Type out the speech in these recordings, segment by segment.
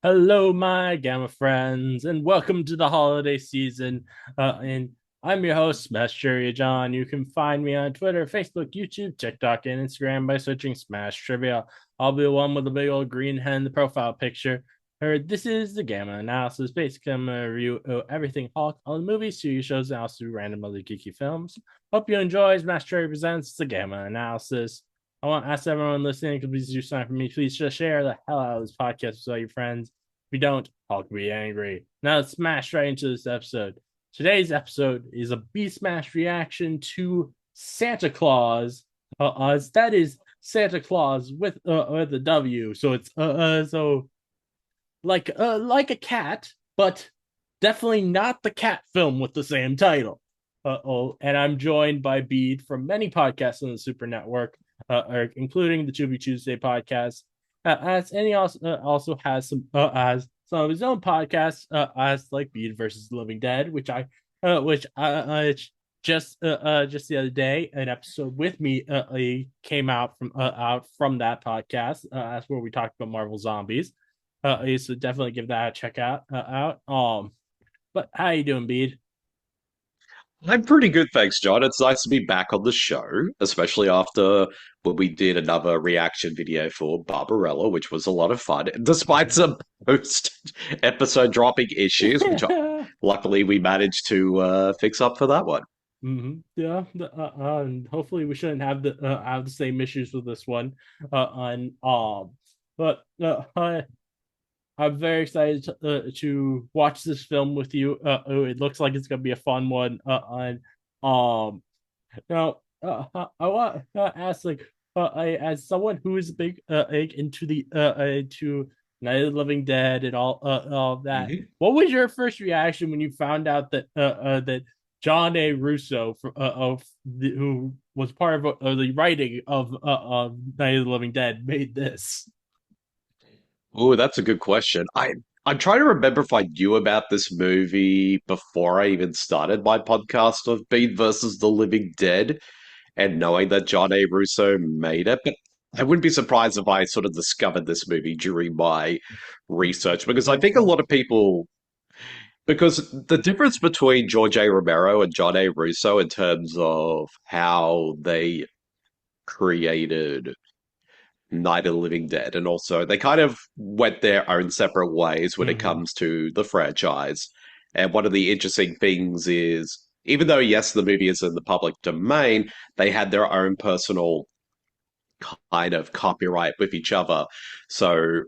Hello, my Gamma friends, and welcome to the holiday season. And I'm your host, Smash Trivia John. You can find me on Twitter, Facebook, YouTube, TikTok, and Instagram by searching Smash Trivia. I'll be the one with the big old green hen, the profile picture. This is the Gamma Analysis. Basically, I'm going to review everything Hawk on movies, TV shows, and also random other geeky films. Hope you enjoy. Smash Trivia presents the Gamma Analysis. I want to ask everyone listening to please do something for me. Please just share the hell out of this podcast with all your friends. If you don't, I'll be angry. Now let's smash right into this episode. Today's episode is a B Smash reaction to Santa Claus. That is Santa Claus with a W. So it's so like a cat, but definitely not the cat film with the same title. And I'm joined by Bede from many podcasts on the Super Network, including the Tubi Tuesday podcast. And he also has some of his own podcasts, as like Bede versus the Living Dead, which just the other day an episode with me came out from that podcast. That's where we talked about Marvel zombies. So definitely give that a check out. But how you doing, Bede? I'm pretty good, thanks, John. It's nice to be back on the show, especially after when we did another reaction video for Barbarella, which was a lot of fun, despite some post-episode dropping issues, which luckily we managed to fix up for that one. Yeah, and hopefully we shouldn't have the same issues with this one. And but I'm very excited to watch this film with you. It looks like it's gonna be a fun one. And um, now I want to ask, like, as someone who is big into the into Night of the Living Dead and all of that, Mhm. what was your first reaction when you found out that John A. Russo, who was part of the writing of Night of the Living Dead, made this? Oh, that's a good question. I'm trying to remember if I knew about this movie before I even started my podcast of Bede versus the Living Dead, and knowing that John A. Russo made it. But I wouldn't be surprised if I sort of discovered this movie during my research because I think a lot of people, because the difference between George A. Romero and John A. Russo in terms of how they created Night of the Living Dead, and also they kind of went their own separate ways when it Mm-hmm. comes to the franchise. And one of the interesting things is, even though, yes, the movie is in the public domain, they had their own personal kind of copyright with each other. So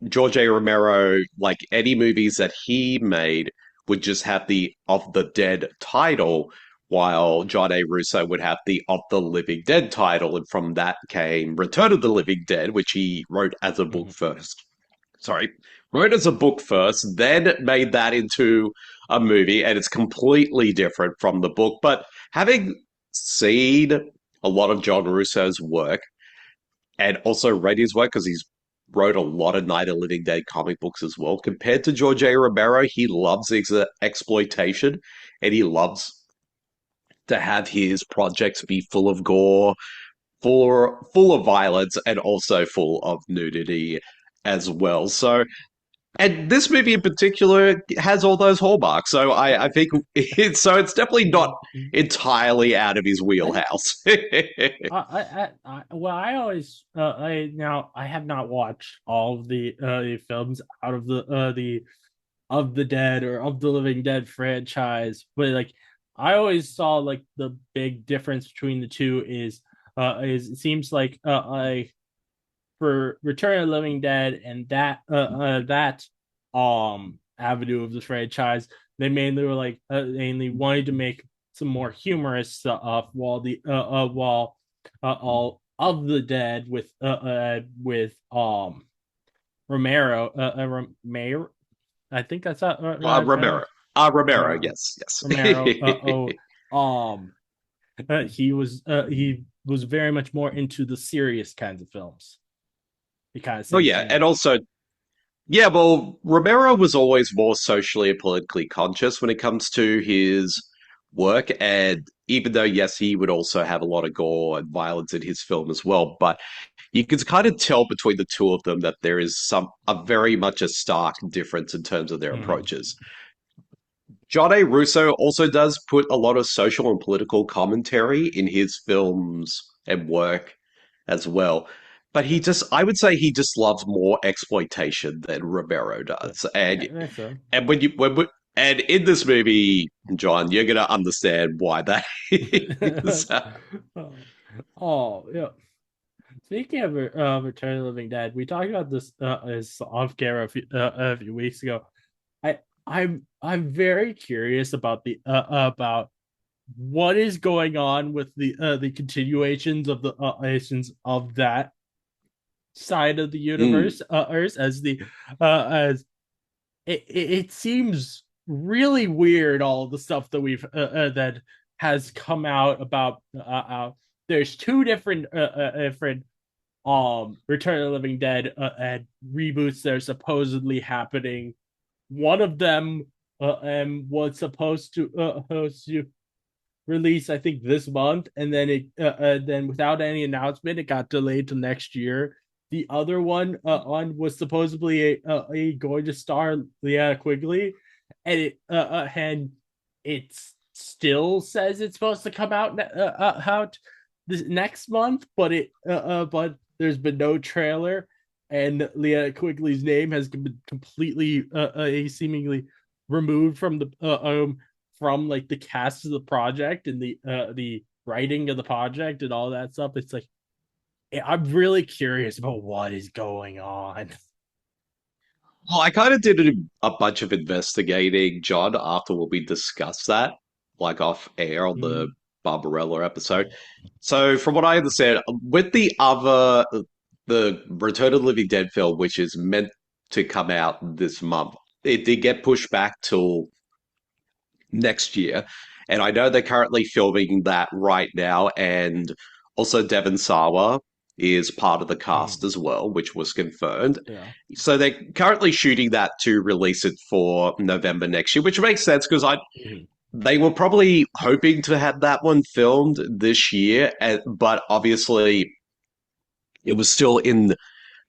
George A. Romero, like any movies that he made, would just have the Of the Dead title, while John A. Russo would have the Of the Living Dead title. And from that came Return of the Living Dead, which he wrote as a book Mm-hmm. first. Sorry, wrote as a book first, then made that into a movie, and it's completely different from the book. But having seen a lot of John Russo's work, and also read his work because he's wrote a lot of Night of the Living Dead comic books as well. Compared to George A. Romero, he loves exploitation, and he loves to have his projects be full of gore, full of violence, and also full of nudity as well. So, and this movie in particular has all those hallmarks. So I think it's definitely not entirely out of his I wheelhouse. well, I always I have not watched all of the films out of the of the Dead or of the Living Dead franchise, but like I always saw like the big difference between the two is it seems like for Return of the Living Dead and that avenue of the franchise, they mainly were like mainly wanted to make some more humorous stuff, while all of the Dead with Romero Romero, I think that's Romero. Romero, Romero yes, Romero yes. um he was very much more into the serious kinds of films. He kind of Oh said yeah, he and also yeah, well, Romero was always more socially and politically conscious when it comes to his work. And even though, yes, he would also have a lot of gore and violence in his film as well, but you can kind of tell between the two of them that there is a very much a stark difference in terms of their Mhm. approaches. John A. Russo also does put a lot of social and political commentary in his films and work as well. But I would say he just loves more exploitation than Romero Yeah, does. yeah, that's so. And and in this movie, John, you're gonna understand why that is. Oh, oh, yeah. Speaking of Return of the Living Dead, we talked about this is off camera a few weeks ago. I'm very curious about the about what is going on with the continuations of the iterations of that side of the Mm. universe, as the as it seems really weird, all the stuff that we've that has come out about there's two different Return of the Living Dead and reboots that are supposedly happening. One of them was supposed to release, I think, this month, and then without any announcement, it got delayed to next year. The other one on was supposedly a going to star Leah Quigley, and it still says it's supposed to come out this next month, but there's been no trailer, and Leah Quigley's name has been completely seemingly removed from like the cast of the project and the writing of the project and all that stuff. It's like I'm really curious about what is going on. Well, I kind of did a bunch of investigating, John, after we discussed that, like off air on the Mm, Barbarella episode. So, from what I understand, with the Return of the Living Dead film, which is meant to come out this month, it did get pushed back till next year. And I know they're currently filming that right now. And also, Devon Sawa is part of the cast mm, as well, which was confirmed. yeah. So they're currently shooting that to release it for November next year, which makes sense because I Mm, they were probably hoping to have that one filmed this year, but obviously it was still in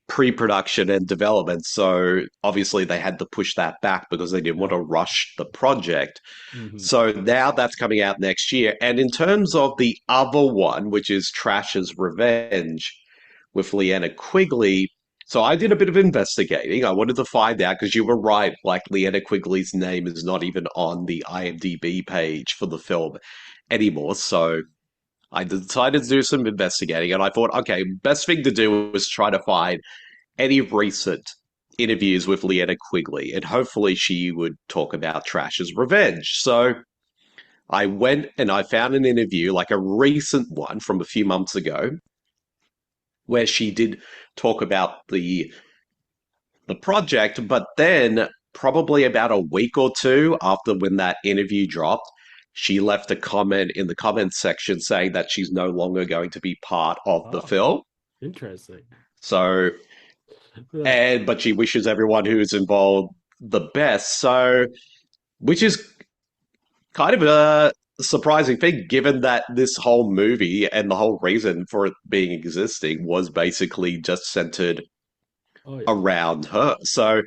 pre-production and development, so obviously they had to push that back because they didn't want yeah. to rush the project. Mm-hmm. So now that's coming out next year. And in terms of the other one, which is Trash's Revenge with Leanna Quigley, so I did a bit of investigating. I wanted to find out because you were right, like Leanna Quigley's name is not even on the IMDb page for the film anymore. So I decided to do some investigating and I thought, okay, best thing to do was try to find any recent interviews with Leanna Quigley, and hopefully she would talk about Trash's Revenge. So I went and I found an interview, like a recent one from a few months ago, where she did talk about the project, but then probably about a week or two after when that interview dropped, she left a comment in the comments section saying that she's no longer going to be part of the Oh, film. interesting. So Yeah. and but she wishes everyone who's involved the best. So which is kind of a surprising thing given that this whole movie and the whole reason for it being existing was basically just centered Oh yeah. around her. So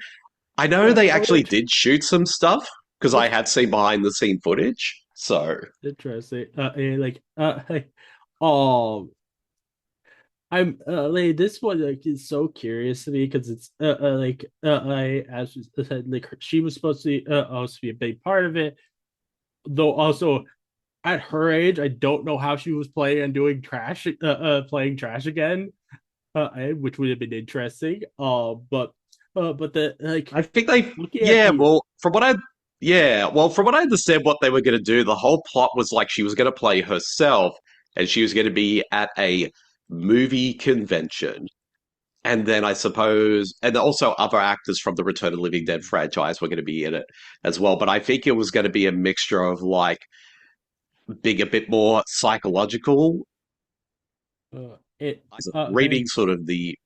I know Yeah. they Oh, actually did shoot some stuff because I had seen behind the scene footage. So interesting. Oh, I'm like this one like is so curious to me because it's like I as I said like she was supposed to also be a big part of it, though also at her age I don't know how she was playing and doing trash playing trash again, which would have been interesting, but the like I think they looking at yeah, the well from what I understand what they were gonna do, the whole plot was like she was gonna play herself and she was gonna be at a movie convention. And then I suppose, and also other actors from the Return of the Living Dead franchise were going to be in it as well. But I think it was going to be a mixture of like being a bit more psychological, it reading sort of the.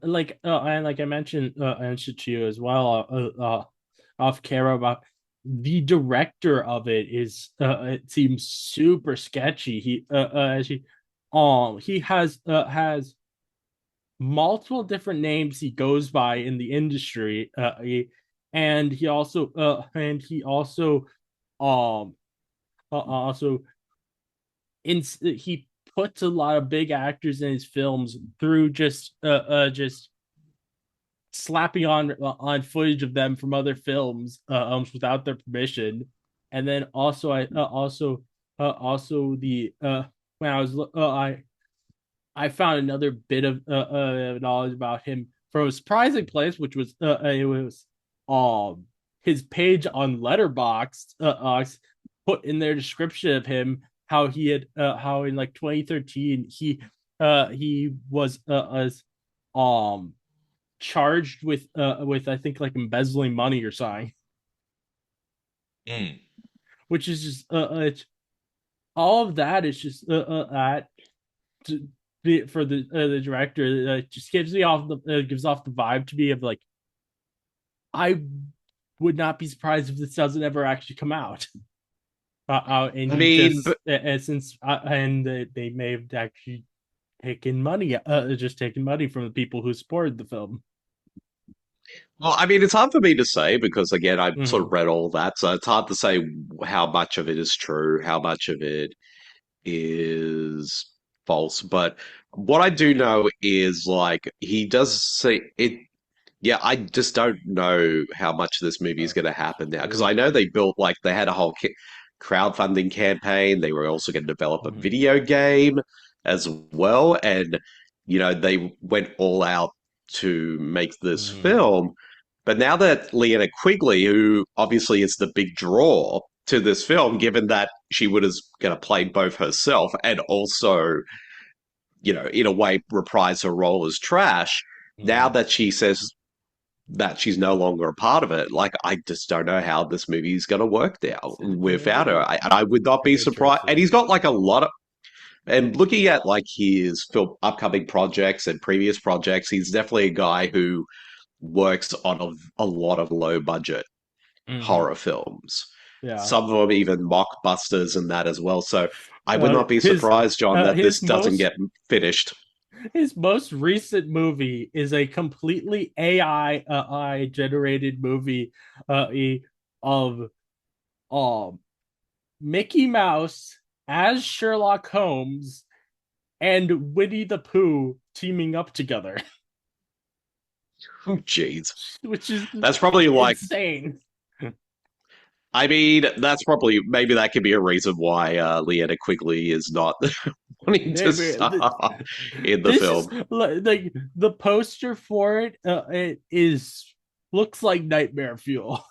like and like I mentioned to you as well off camera about the director of it is it seems super sketchy. He has multiple different names he goes by in the industry. And he um also he puts a lot of big actors in his films through just slapping on footage of them from other films without their permission. And then also I also the when I was I found another bit of knowledge about him from a surprising place, which was it was his page on Letterboxd put in their description of him how in like 2013 he was charged with I think like embezzling money or something, Mm. which is just all of that is just that for the director just gives off the vibe to me of like I would not be surprised if this doesn't ever actually come out. And I he mean, just since and they may have actually taken money from the people who supported the film. well, I mean, it's hard for me to say because again, I've sort of Mm-hmm. read all that, so it's hard to say how much of it is true, how much of it is false. But what I do know is like he does say it. Yeah, I just don't know how much this movie is going to happen now because I know they built like they had a whole crowdfunding campaign. They were also going to develop a Mm-hmm. video game as well, and they went all out to make this Mm-hmm. film. But now that Leanna Quigley, who obviously is the big draw to this film, given that she would have going to play both herself and also, in a way reprise her role as Trash, now Mm-hmm. that she says that she's no longer a part of it. Like, I just don't know how this movie is going to work now It'll without her. be I would not be very surprised. And interesting. he's got like a lot of, and looking at like his film upcoming projects and previous projects, he's definitely a guy who works on a lot of low budget Mm-hmm. horror films. Yeah. Some of them even mockbusters and that as well. So I would not be His surprised, John, that this his doesn't most get finished. his most recent movie is a completely AI generated movie uh, of um Mickey Mouse as Sherlock Holmes and Winnie the Pooh teaming up together, Oh, jeez. which is That's probably like insane. I mean, that's probably maybe that could be a reason why Leanna Quigley is not wanting to star in the This is film. like the poster for it. It is looks like nightmare fuel.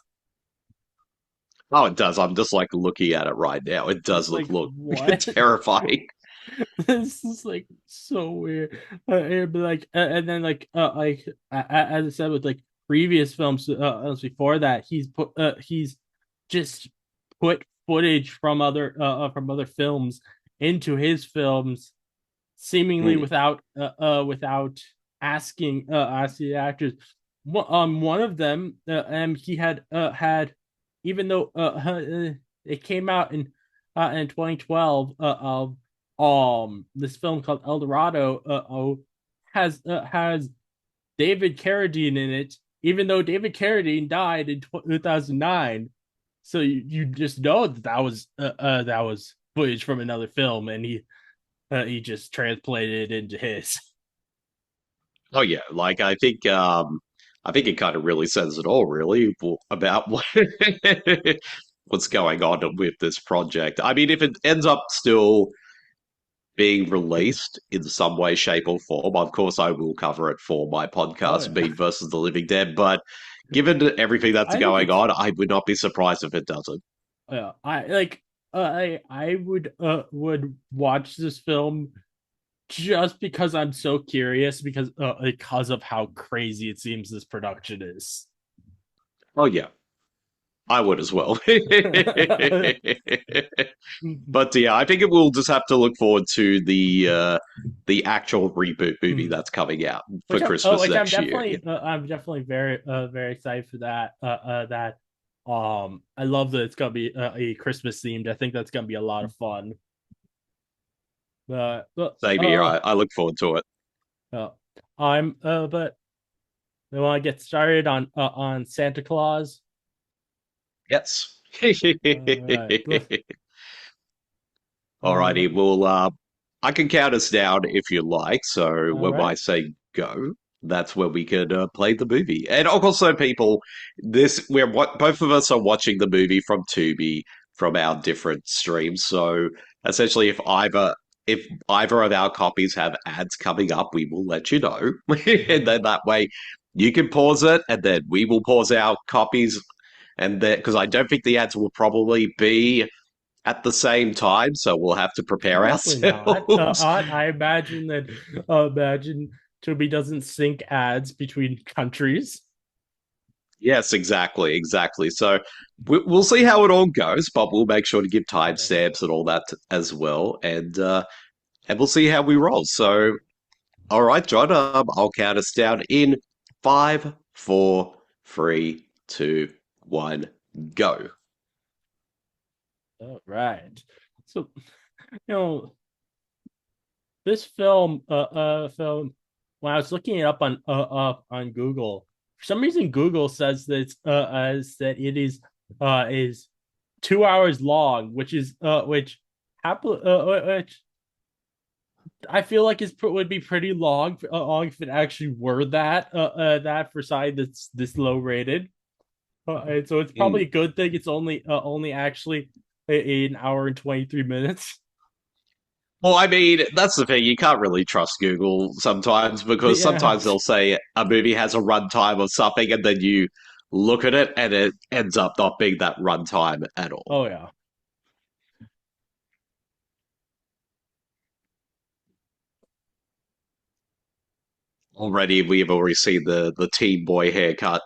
Oh, it does. I'm just like looking at it right now. It does It's look like look what? terrifying. This is like so weird. It'd be like, and then as I said with like previous films, before that, he's just put footage from other films into his films, seemingly Hmm. without asking the actors. One of them, he had, even though it came out in 2012, this film called El Dorado has David Carradine in it, even though David Carradine died in 2009. So you just know that was footage from another film, and he just translated it into his. Oh yeah, like I think it kind of really says it all, really, about what's going on with this project. I mean, if it ends up still being released in some way, shape, or form, of course, I will cover it for my Oh podcast, yeah, Bede versus the Living Dead. But given everything that's I think going it's on, I would not be surprised if it doesn't. yeah. I would watch this film just because I'm so curious because of how crazy it seems this production is. Oh yeah, I would as well. But yeah, I think it will just have to look forward to the actual reboot movie that's coming out for Christmas Which next year. I'm definitely very excited for that. I love that it's gonna be a Christmas themed. I think that's gonna be a lot of fun. But Same here. I look forward to it. uh but we want to get started on Santa Claus. Yes. All right. Uh, Alrighty, well, I can count us down if you like. So all when I right. say go, that's when we could play the movie. And also, people, both of us are watching the movie from Tubi from our different streams. So essentially, if either of our copies have ads coming up, we will let you know, and then that way you can pause it, and then we will pause our copies, and then because I don't think the ads will probably be at the same time, so we'll have to prepare Probably not. ourselves. I imagine that. Imagine Tubi doesn't sync ads between countries. Yes, exactly, exactly. So we'll see how it all goes, but we'll make sure to give timestamps and all that as well, and we'll see how we roll. So, all right, John, I'll count us down in five, four, three, two, one, go. All right. So you know this film. When I was looking it up on Google, for some reason Google says that as that it is 2 hours long, which I feel like would be pretty long if it actually were that for side that's this low rated. And so it's Hmm. probably a good thing it's only actually an hour and 23 minutes. Well, I mean, that's the thing. You can't really trust Google sometimes because Yeah. sometimes they'll say a movie has a runtime or something, and then you look at it and it ends up not being that runtime at all. Oh yeah. Already, we've already seen the teen boy haircut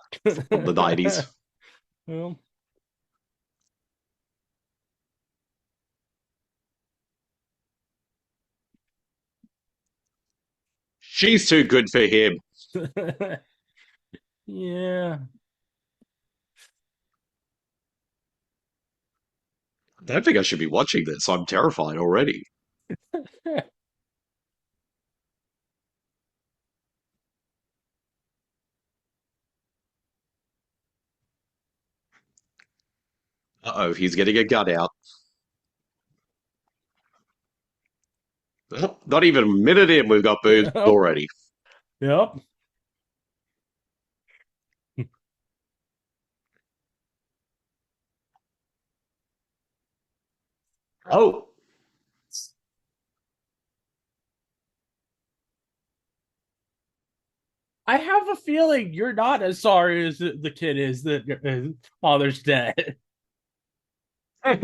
from the 90s. Well, She's too good for him. yeah. I don't think I should be watching this. I'm terrified already. Uh-oh, he's getting a gun out. Oh, not even a minute in, we've got boobs Yep. already. Yep. Oh, I have a feeling you're not as sorry as the kid is that his father's dead. those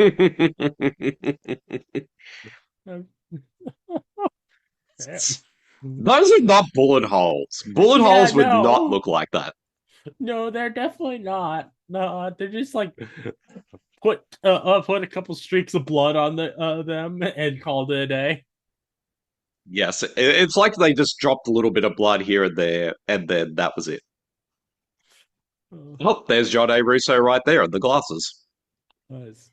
are not bullet holes. Bullet Yeah, holes would not no. look like that. No, they're definitely not. No, they're just like put a couple streaks of blood on them and called it a day. Yes, it's like they just dropped a little bit of blood here and there, and then that was it. Oh, Oh, there's John A. Russo right there in the glasses. nice.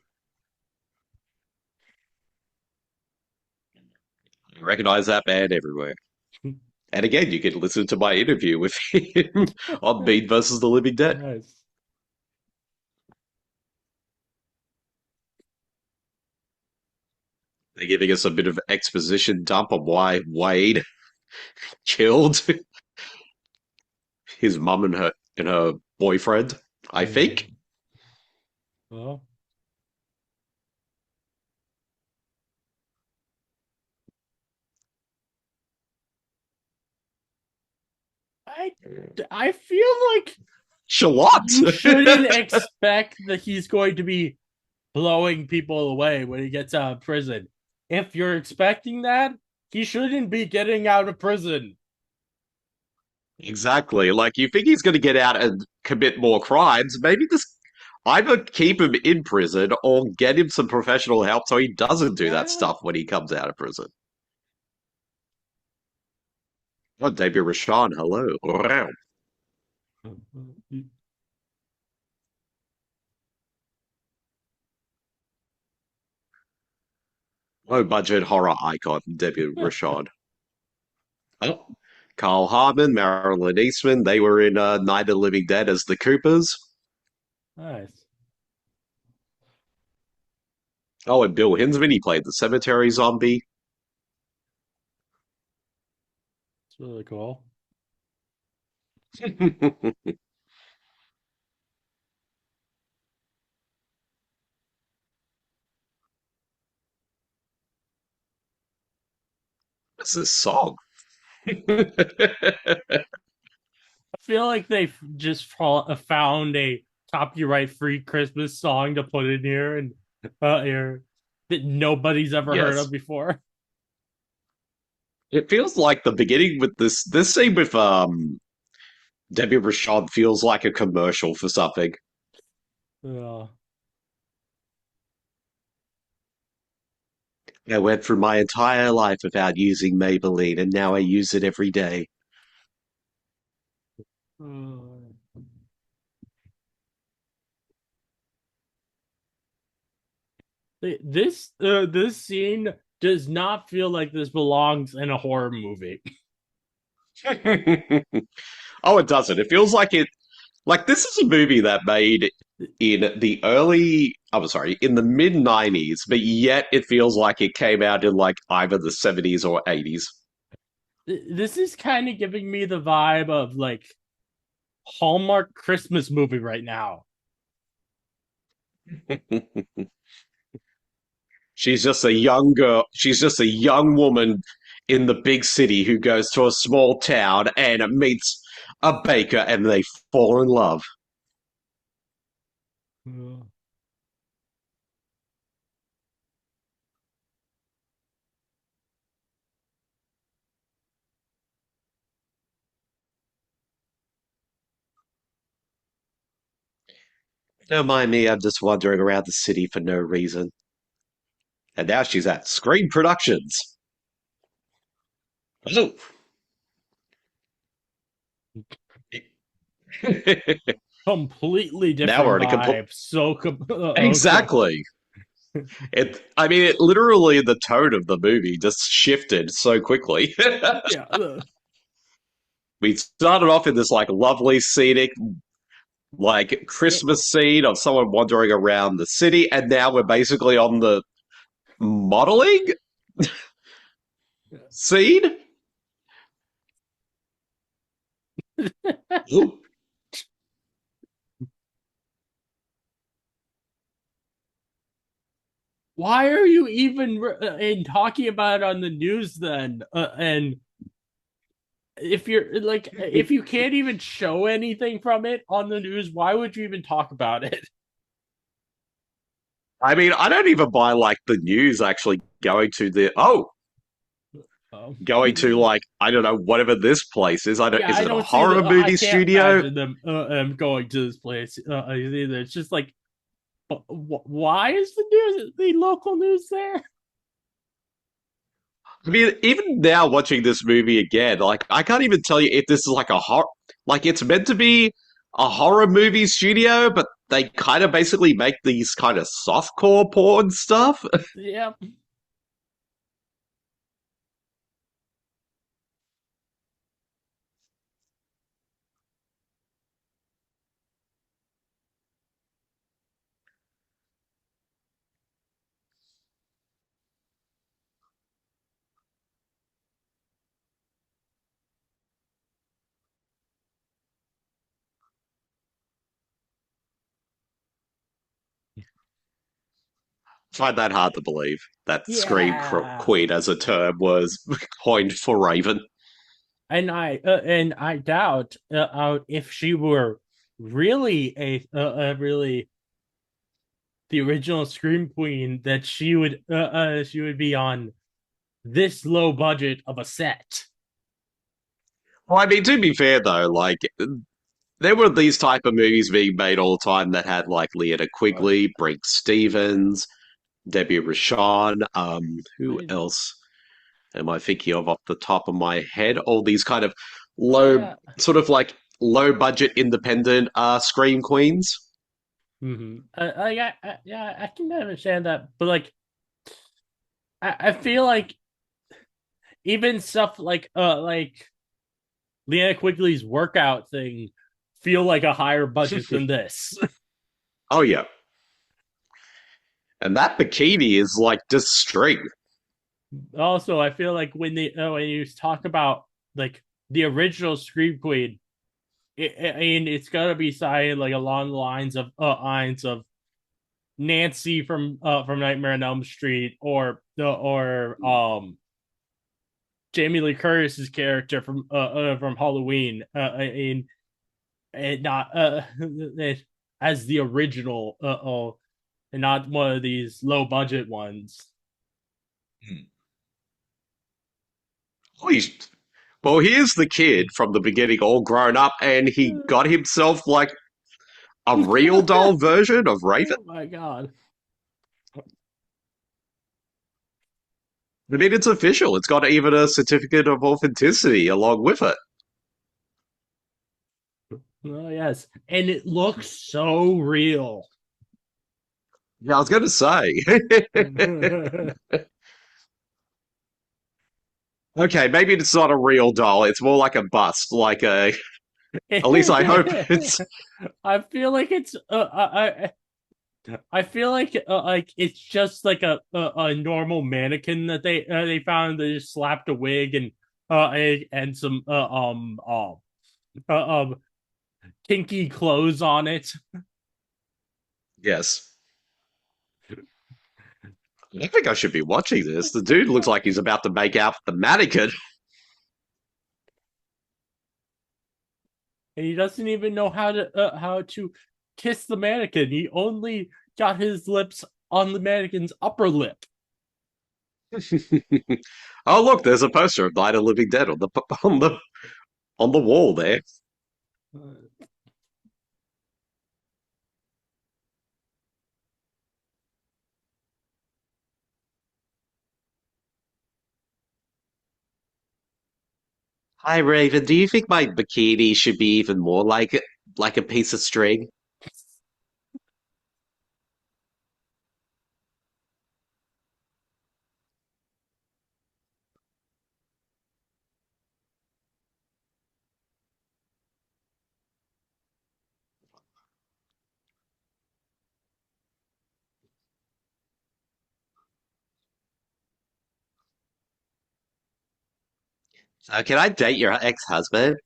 I recognize that man everywhere. And again, you can listen to my interview with him on Bede versus the Living Dead. Nice. They're giving us a bit of exposition dump on why Wade killed his mum and her boyfriend, I Uh, think. well, I I feel like Charlotte! you shouldn't expect that he's going to be blowing people away when he gets out of prison. If you're expecting that, he shouldn't be getting out of prison. Exactly. Like, you think he's going to get out and commit more crimes? Maybe just either keep him in prison or get him some professional help so he doesn't do that Yeah. stuff when he comes out of prison. Oh, David Rashawn, hello. Wow. Low budget horror icon, Debbie Rashad. Oh. Carl Harmon, Marilyn Eastman, they were in Night of the Living Dead as the Coopers. Nice. Oh, and Bill Hinsman, he played the cemetery zombie. It's really cool. What's this song? I feel like they just found a copyright-free Christmas song to put in here and here that nobody's ever heard of Yes. before. It feels like the beginning with this scene with Debbie Rashad feels like a commercial for something. Uh, I went through my entire life without using Maybelline, and now I use it every day. uh, this scene does not feel like this belongs in a horror movie. Oh, it doesn't. It feels like it. Like this is a movie that made in the early. I'm sorry, in the mid '90s, but yet it feels like it came out in like either the '70s or '80s. This is kind of giving me the vibe of like Hallmark Christmas movie right now. She's just a young girl. She's just a young woman in the big city who goes to a small town and meets a baker, and they fall in love. Uh, Don't mind me. I'm just wandering around the city for no reason. And now she's at Screen Productions. Oh. Completely Now we're different in a complete. vibe. So okay. Exactly. It. I mean, it literally the tone of the movie just shifted so quickly. Yeah. We started off in this like lovely scenic like Christmas scene of someone wandering around the city, and now we're basically on the modeling scene. Ooh. Why are you even in talking about it on the news then? And if you're like, if you can't even show anything from it on the news, why would you even talk about it? I mean, I don't even buy like the news actually going to the going to Um, like I don't know whatever this place is. I don't. yeah, Is I it a don't see horror the. I movie can't studio? imagine them going to this place either. It's just like, why is the local news there? I mean, even now watching this movie again, like I can't even tell you if this is like a horror. Like it's meant to be a horror movie studio, but they kind of basically make these kind of softcore porn stuff. Yeah. Find that hard to believe that Scream Yeah. Queen as a term was coined for Raven. And I doubt if she were really a really the original Scream Queen that she would be on this low budget of a set. Well, I mean, to be fair though, like there were these type of movies being made all the time that had like Leona Quigley, Brink Stevens, Debbie Rashawn. Who I, else am I thinking of off the top of my head? All these kind of low, yeah. sort of like low budget independent scream queens. Yeah, I can understand that, but like I feel like even stuff like Leanna Quigley's workout thing feel like a higher budget than this. Oh yeah, and that bikini is like just string. Also, I feel like when you talk about like the original Scream Queen, it's gotta be cited like along the lines of Nancy from Nightmare on Elm Street or Jamie Lee Curtis's character from Halloween and not as the original and not one of these low budget ones. Oh, well, here's the kid from the beginning, all grown up, and he got himself like a real doll version of Raven. Oh my god. I mean, it's official. It's got even a certificate of authenticity along with it. Oh yes. And it looks so real. Yeah, I was going to say. Okay, maybe it's not a real doll. It's more like a bust. Like a. At least I hope it's. I feel like I feel like it's just like a normal mannequin that they found. They just slapped a wig and some uh, um kinky clothes on it. Yes. I think I should be watching this. The dude looks like he's about to make out the mannequin. And he doesn't even know how to kiss the mannequin. He only got his lips on the mannequin's upper lip. Oh, look, there's a poster of Night of the Living Dead on the on the wall there. Hi, Raven. Do you think my bikini should be even more like a piece of string? So can I date your ex-husband?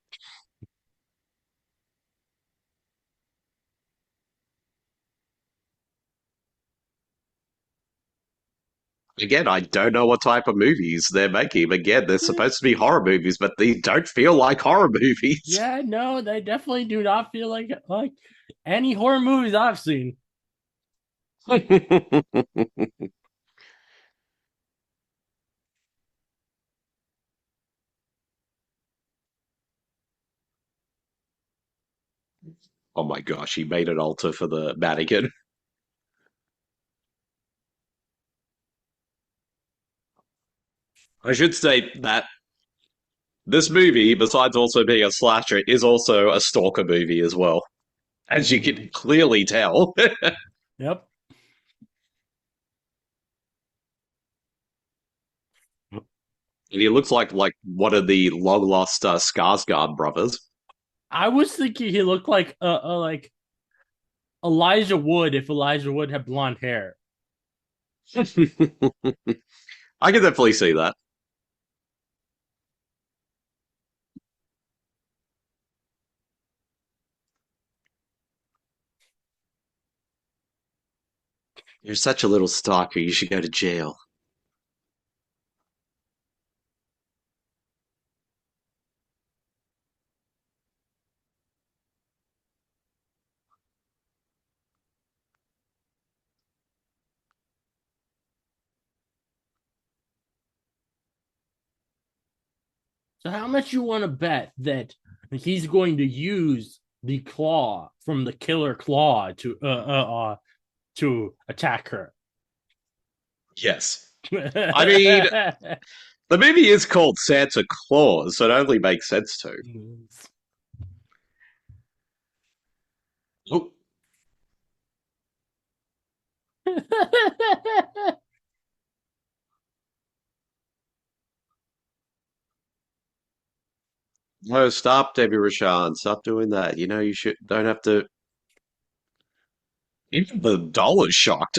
Again, I don't know what type of movies they're making. Again, they're supposed to be horror movies, but they don't feel like horror movies. Yeah, no, they definitely do not feel like any horror movies I've seen. Oh my gosh, he made an altar for the mannequin. I should say that this movie, besides also being a slasher, is also a stalker movie as well, as you can clearly tell. Yep. And he looks like one of the long lost Skarsgård brothers. I was thinking he looked like Elijah Wood if Elijah Wood had blonde hair. I can definitely see that. You're such a little stalker. You should go to jail. So how much you want to bet that he's going to use the claw from the killer claw to attack her? Yes. I mean, the movie is called Santa Claus, so it only makes sense to. Oh, No, stop, Debbie Rashan. Stop doing that. You know, you should don't have to. Even the doll is shocked.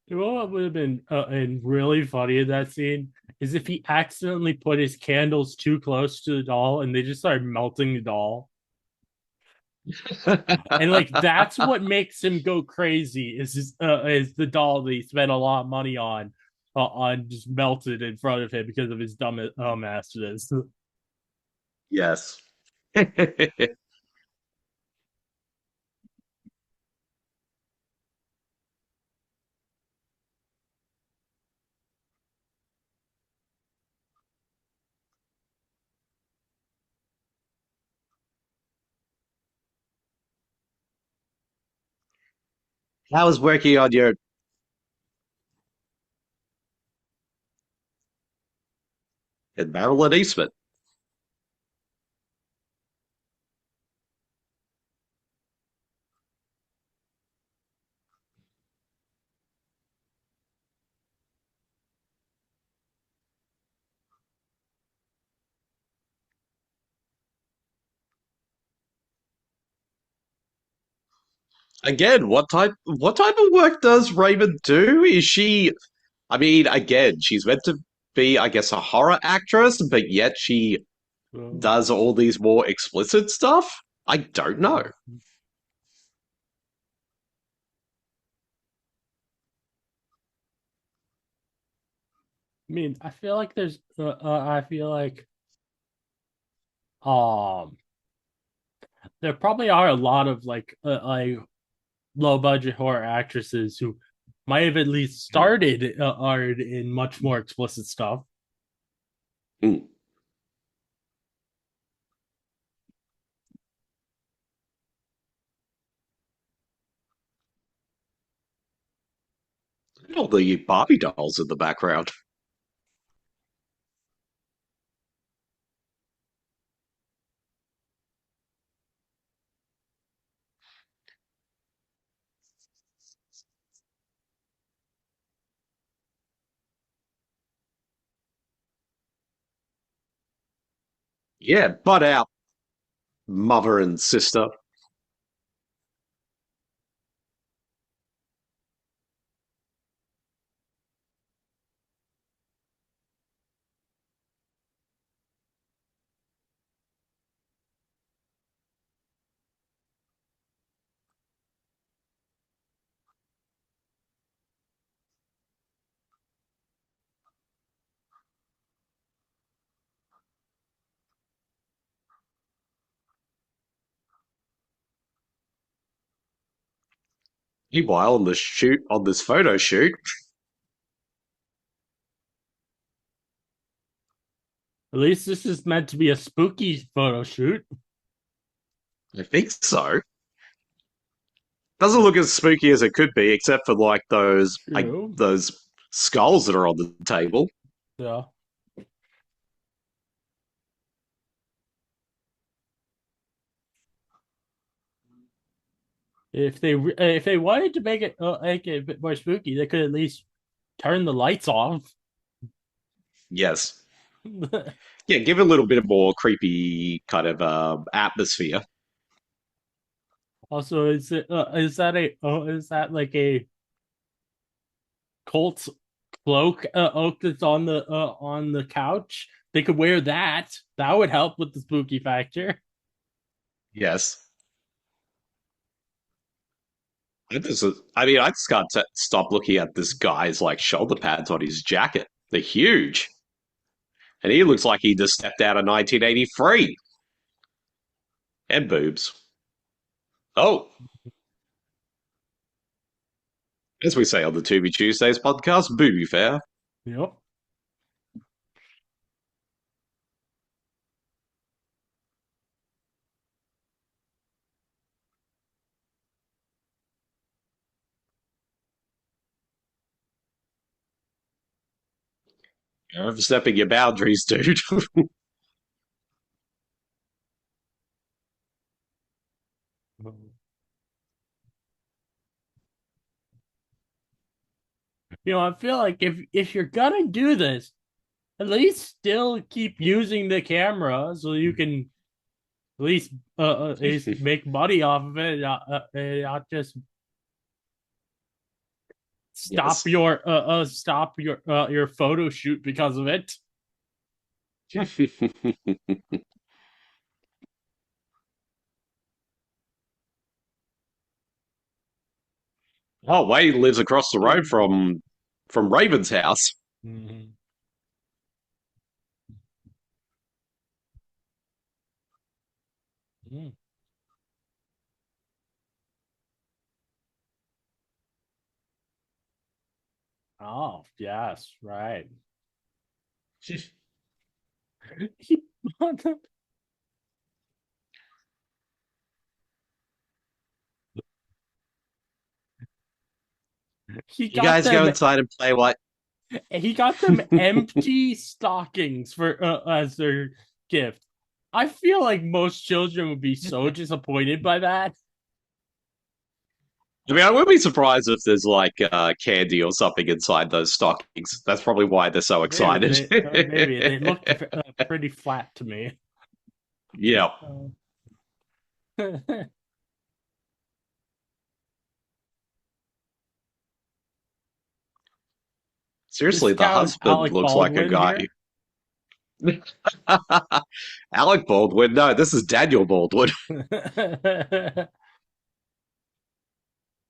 You know what would have been and really funny in that scene is if he accidentally put his candles too close to the doll and they just started melting the doll. And like that's what makes him go crazy is the doll that he spent a lot of money on just melted in front of him because of his dumb ass. Yes. I was working on your Marilyn Eastman. Again, what type of work does Raymond do? Is she I mean, again, she's meant to be, I guess, a horror actress, but yet she So, does all these more explicit stuff? I don't know. I mean, I feel um there probably are a lot of like low budget horror actresses who might have at least started art in much more explicit stuff. Mm. All the Barbie dolls in the background. Yeah, butt out, mother and sister. Meanwhile, on this photo shoot, At least this is meant to be a spooky photo shoot. I think so. Doesn't look as spooky as it could be, except for like True. those skulls that are on the table. Yeah. If they wanted to make it a bit more spooky, they could at least turn the lights off. Yes. Yeah, give it a little bit more creepy kind of atmosphere. Also, is that like a Colt's cloak oak that's on the couch? They could wear that. That would help with the spooky factor. Yes. I mean, I just can't stop looking at this guy's like shoulder pads on his jacket. They're huge. And he looks like he just stepped out of 1983. And boobs. Oh, as we say on the Tubi Tuesdays podcast, booby fair. Yep. You're overstepping your boundaries, dude. I feel like if you're gonna do this, at least still keep using the camera so you can at least make money off of it, not just Yes. stop your photo shoot because of it. Oh, Wade lives across the road from Raven's house. Mhm. Mhm. Oh, yes, right. He he You got guys go them inside and play what? he got them empty stockings for as their gift. I feel like most children would be so disappointed by that. I mean, I wouldn't be surprised if there's like candy or something inside those stockings. That's probably why they're so excited. Maybe they looked pretty flat to me. Yeah. Seriously, the Discount husband Alec looks like a Baldwin guy. here. Alec Baldwin? No, this is Daniel Baldwin.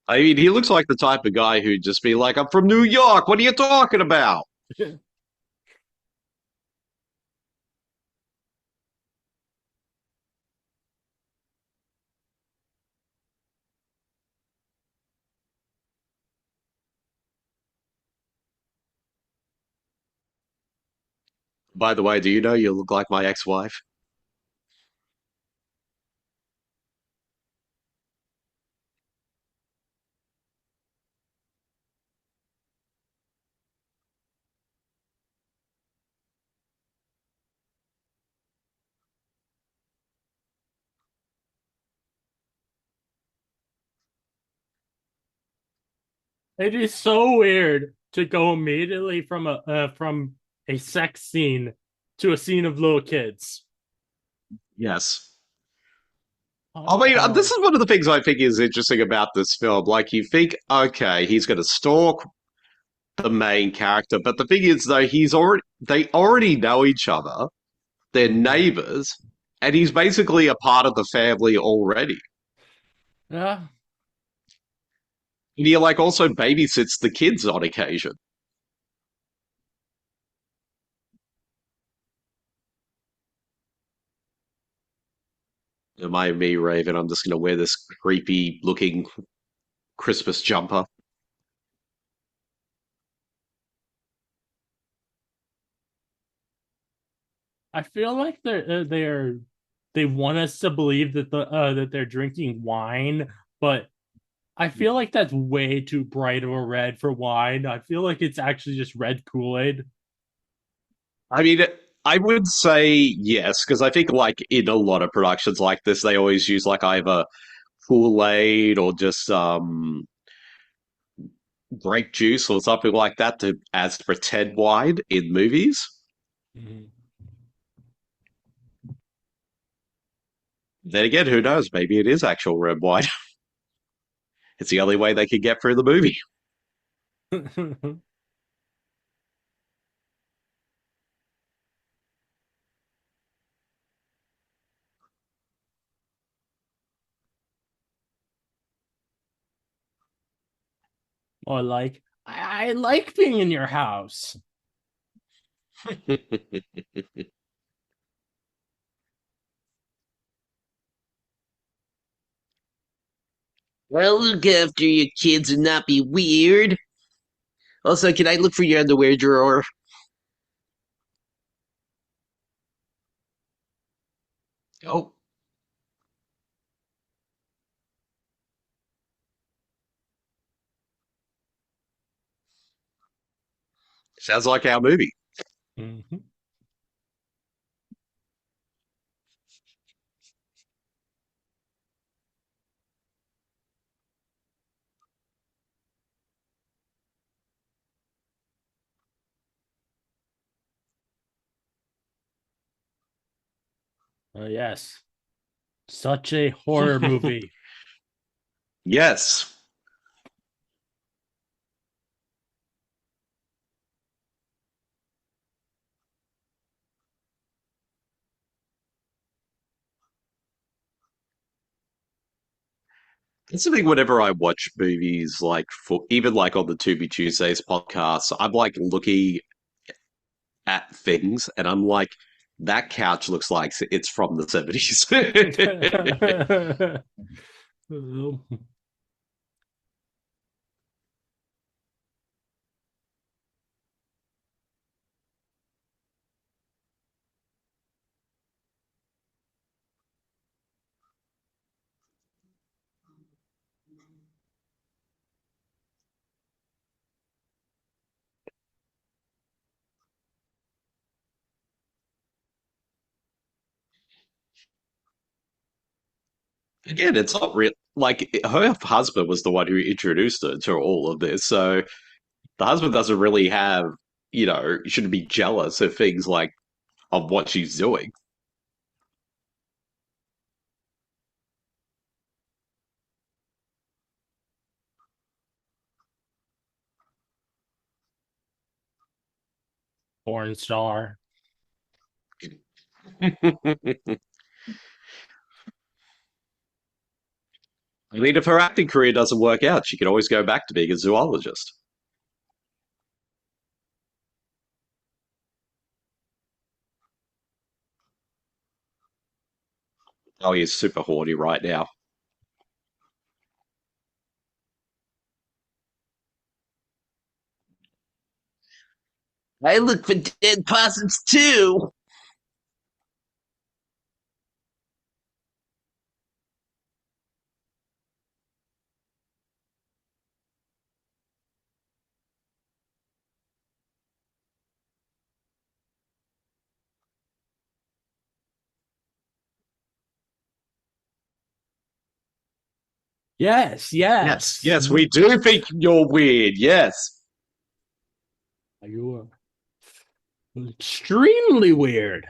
I mean, he looks like the type of guy who'd just be like, I'm from New York. What are you talking about? By the way, do you know you look like my ex wife? It is so weird to go immediately from a sex scene to a scene of little kids. Yes. I mean, this Oh, is one of the things I think is interesting about this film. Like, you think, okay, he's going to stalk the main character, but the thing is, though, they already know each other. They're mhm. neighbors, and he's basically a part of the family already. Yeah. And he like also babysits the kids on occasion. Am I me, Raven? I'm just going to wear this creepy looking Christmas jumper. I feel like they want us to believe that they're drinking wine, but I feel like that's way too bright of a red for wine. I feel like it's actually just red Kool-Aid. I mean, I would say yes, because I think like in a lot of productions like this, they always use like either Kool-Aid or just grape juice or something like that to as pretend wine in movies. Mhm. Then again, who knows? Maybe it is actual red wine. It's the only way they could get through the movie. Or like, I like being in your house. Well, look after your kids and not be weird. Also, can I look for your underwear drawer? Oh, sounds like our movie. Mhm. Yes. Such a horror movie. Yes. It's the thing whenever I watch movies like for even like on the Tubi Tuesdays podcast, I'm like looking at things and I'm like, that couch looks like it's from the 70s. Again, it's not real. Like her husband was the one who introduced her to all of this, so the husband doesn't really have, you shouldn't be jealous of things like of what she's doing. Porn star. I mean, if her acting career doesn't work out, she can always go back to being a zoologist. Oh, he's super horny right now. I look for dead possums too. Yes, Yes, yes. yes, we do think you're weird. Yes. You are extremely weird.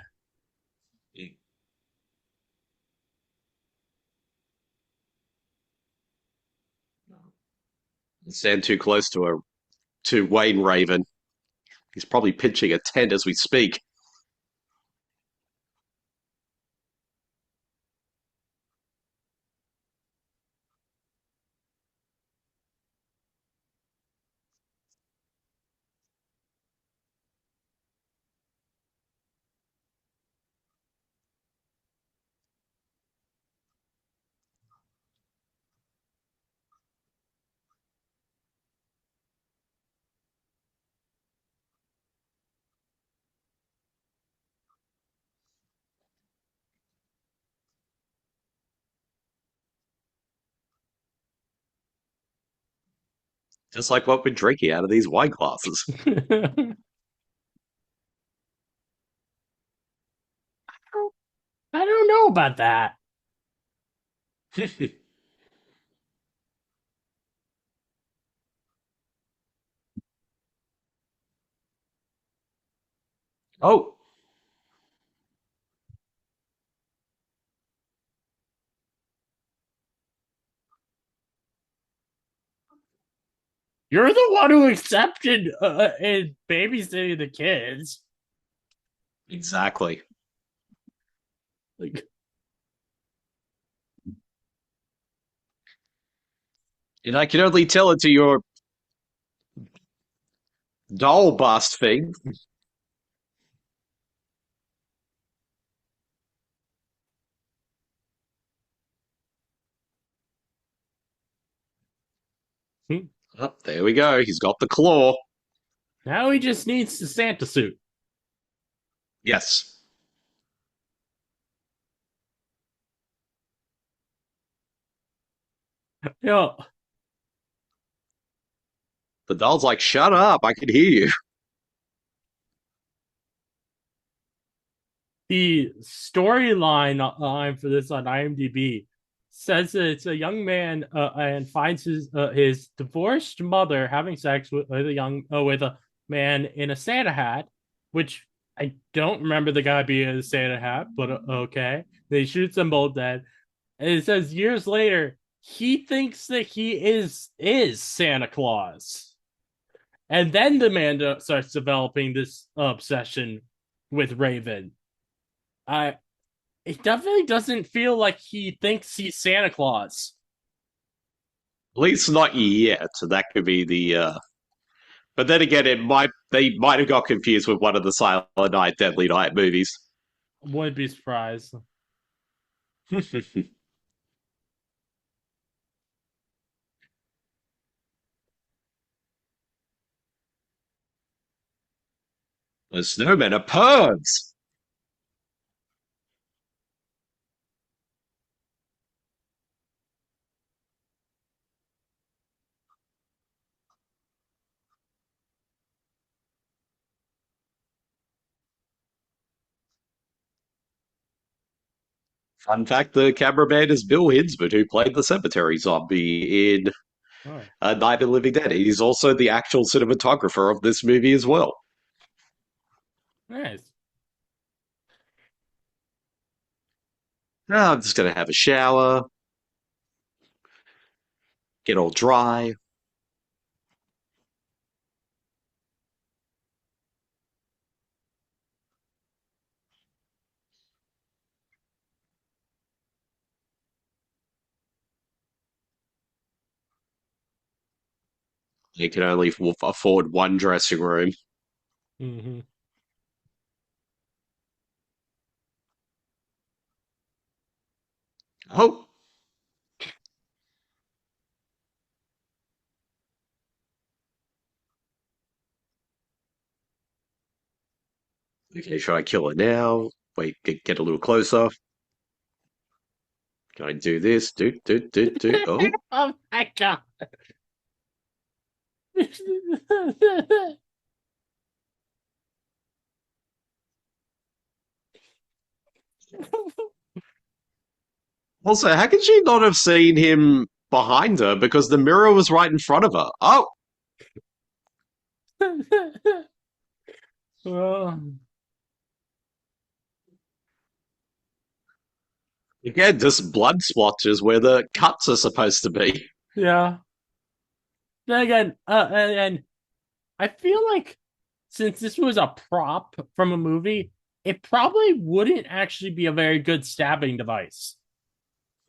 Stand too close to Wayne Raven. He's probably pitching a tent as we speak. Just like what we're drinking out of these wine glasses. I don't know about that. Oh, You're the one who accepted and babysitting the kids. exactly. Like, And I can only tell it to your doll bust thing. Oh, there we go. He's got the claw. now he just needs the Santa suit. Yes. You know, The doll's like, shut up. I can hear you. the storyline for this on IMDb says that it's a young man and finds his divorced mother having sex with a man in a Santa hat, which I don't remember the guy being in a Santa hat, but okay. They shoots them both dead. And it says years later, he thinks that he is Santa Claus. And then Amanda starts developing this obsession with Raven. I It definitely doesn't feel like he thinks he's Santa Claus. At least not yet. That could be the. But then again, it might they might have got confused with one of the Silent Night, Deadly Night movies. Wouldn't be surprised. The snowmen are pervs. Fun fact: the cameraman is Bill Hinsman, who played the cemetery zombie in Oh, Night of the Living Dead. He's also the actual cinematographer of this movie as well. nice. I'm just gonna have a shower, get all dry. You can only afford one dressing room. Mm-hmm. Oh, okay. Should I kill it now? Wait, get a little closer. Can I do this? Do. Oh, Oh my god. also, how could she not have seen him behind her because the mirror was right in front of her? Oh, well, again, just blood splotches where the cuts are supposed to be. yeah. Then again, and I feel like since this was a prop from a movie, it probably wouldn't actually be a very good stabbing device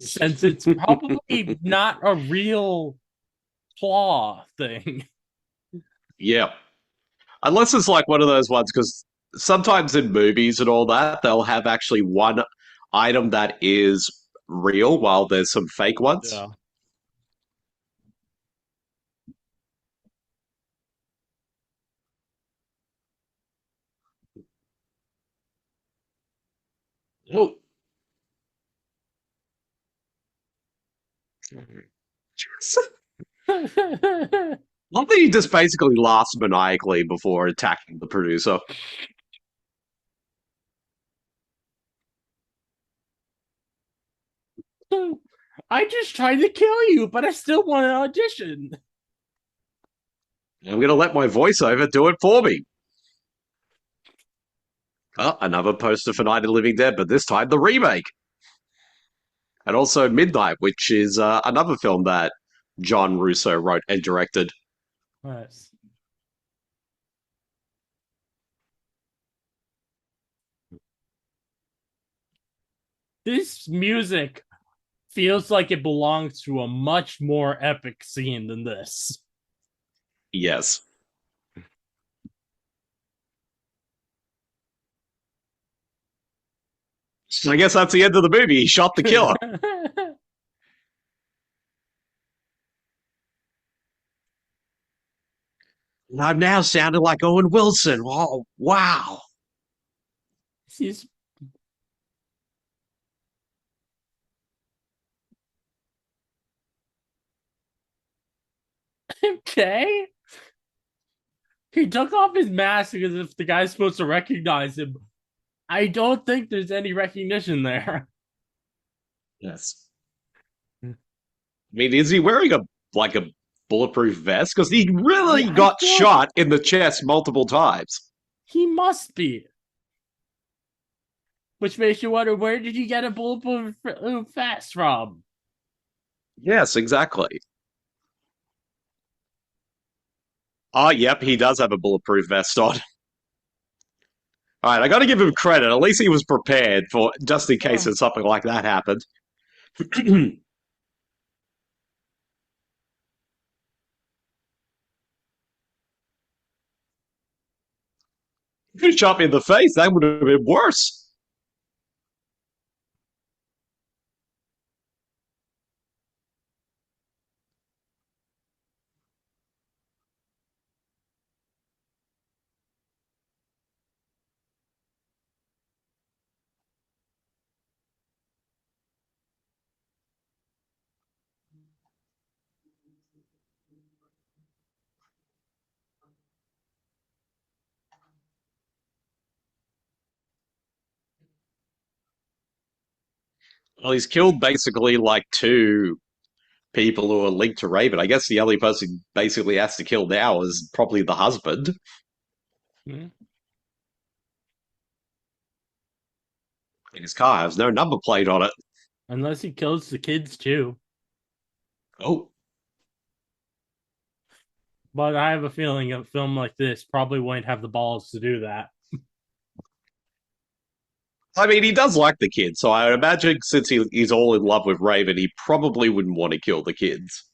since it's probably not a real claw thing. Yeah, unless it's like one of those ones because sometimes in movies and all that, they'll have actually one item that is real while there's some fake ones. Yeah. Oh. Not that he just basically laughs maniacally before attacking the producer. I just tried to kill you, but I still want an audition. I'm going to let my voiceover do it for me. Oh, another poster for Night of the Living Dead, but this time the remake. And also Midnight, which is another film that John Russo wrote and directed. Nice. This music feels like it belongs to a much more epic scene than this. Yes. So I guess that's the end of the movie. He shot the killer. And I'm now sounding like Owen Wilson. Oh, wow. He's okay. He took off his mask because if the guy's supposed to recognize him, I don't think there's any recognition there. Yes. I mean, is he wearing a bulletproof vest? Because he really I got feel like shot in the chest multiple times. he must be. which makes you wonder where did you get a bulletproof vest from? Yes, exactly. Oh, yep, he does have a bulletproof vest on. All right, I got to give him credit. At least he was prepared for just in case Oh, something like that happened. You shot me in the face. That would have been worse. Well, he's killed basically like two people who are linked to Raven. I guess the only person he basically has to kill now is probably the husband. hmm. And his car has no number plate on it. Unless he kills the kids too. Oh, But I have a feeling a film like this probably won't have the balls to do that. I mean, he does like the kids, so I would imagine since he's all in love with Raven, he probably wouldn't want to kill the kids.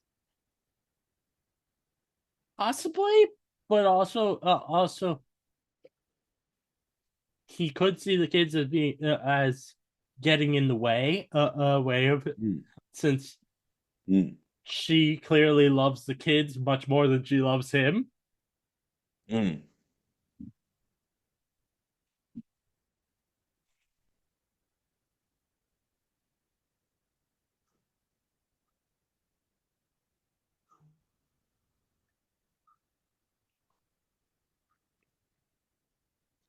Possibly, but also he could see the kids as being as getting in the way of it, Mm, since mm, she clearly loves the kids much more than she loves him. mm.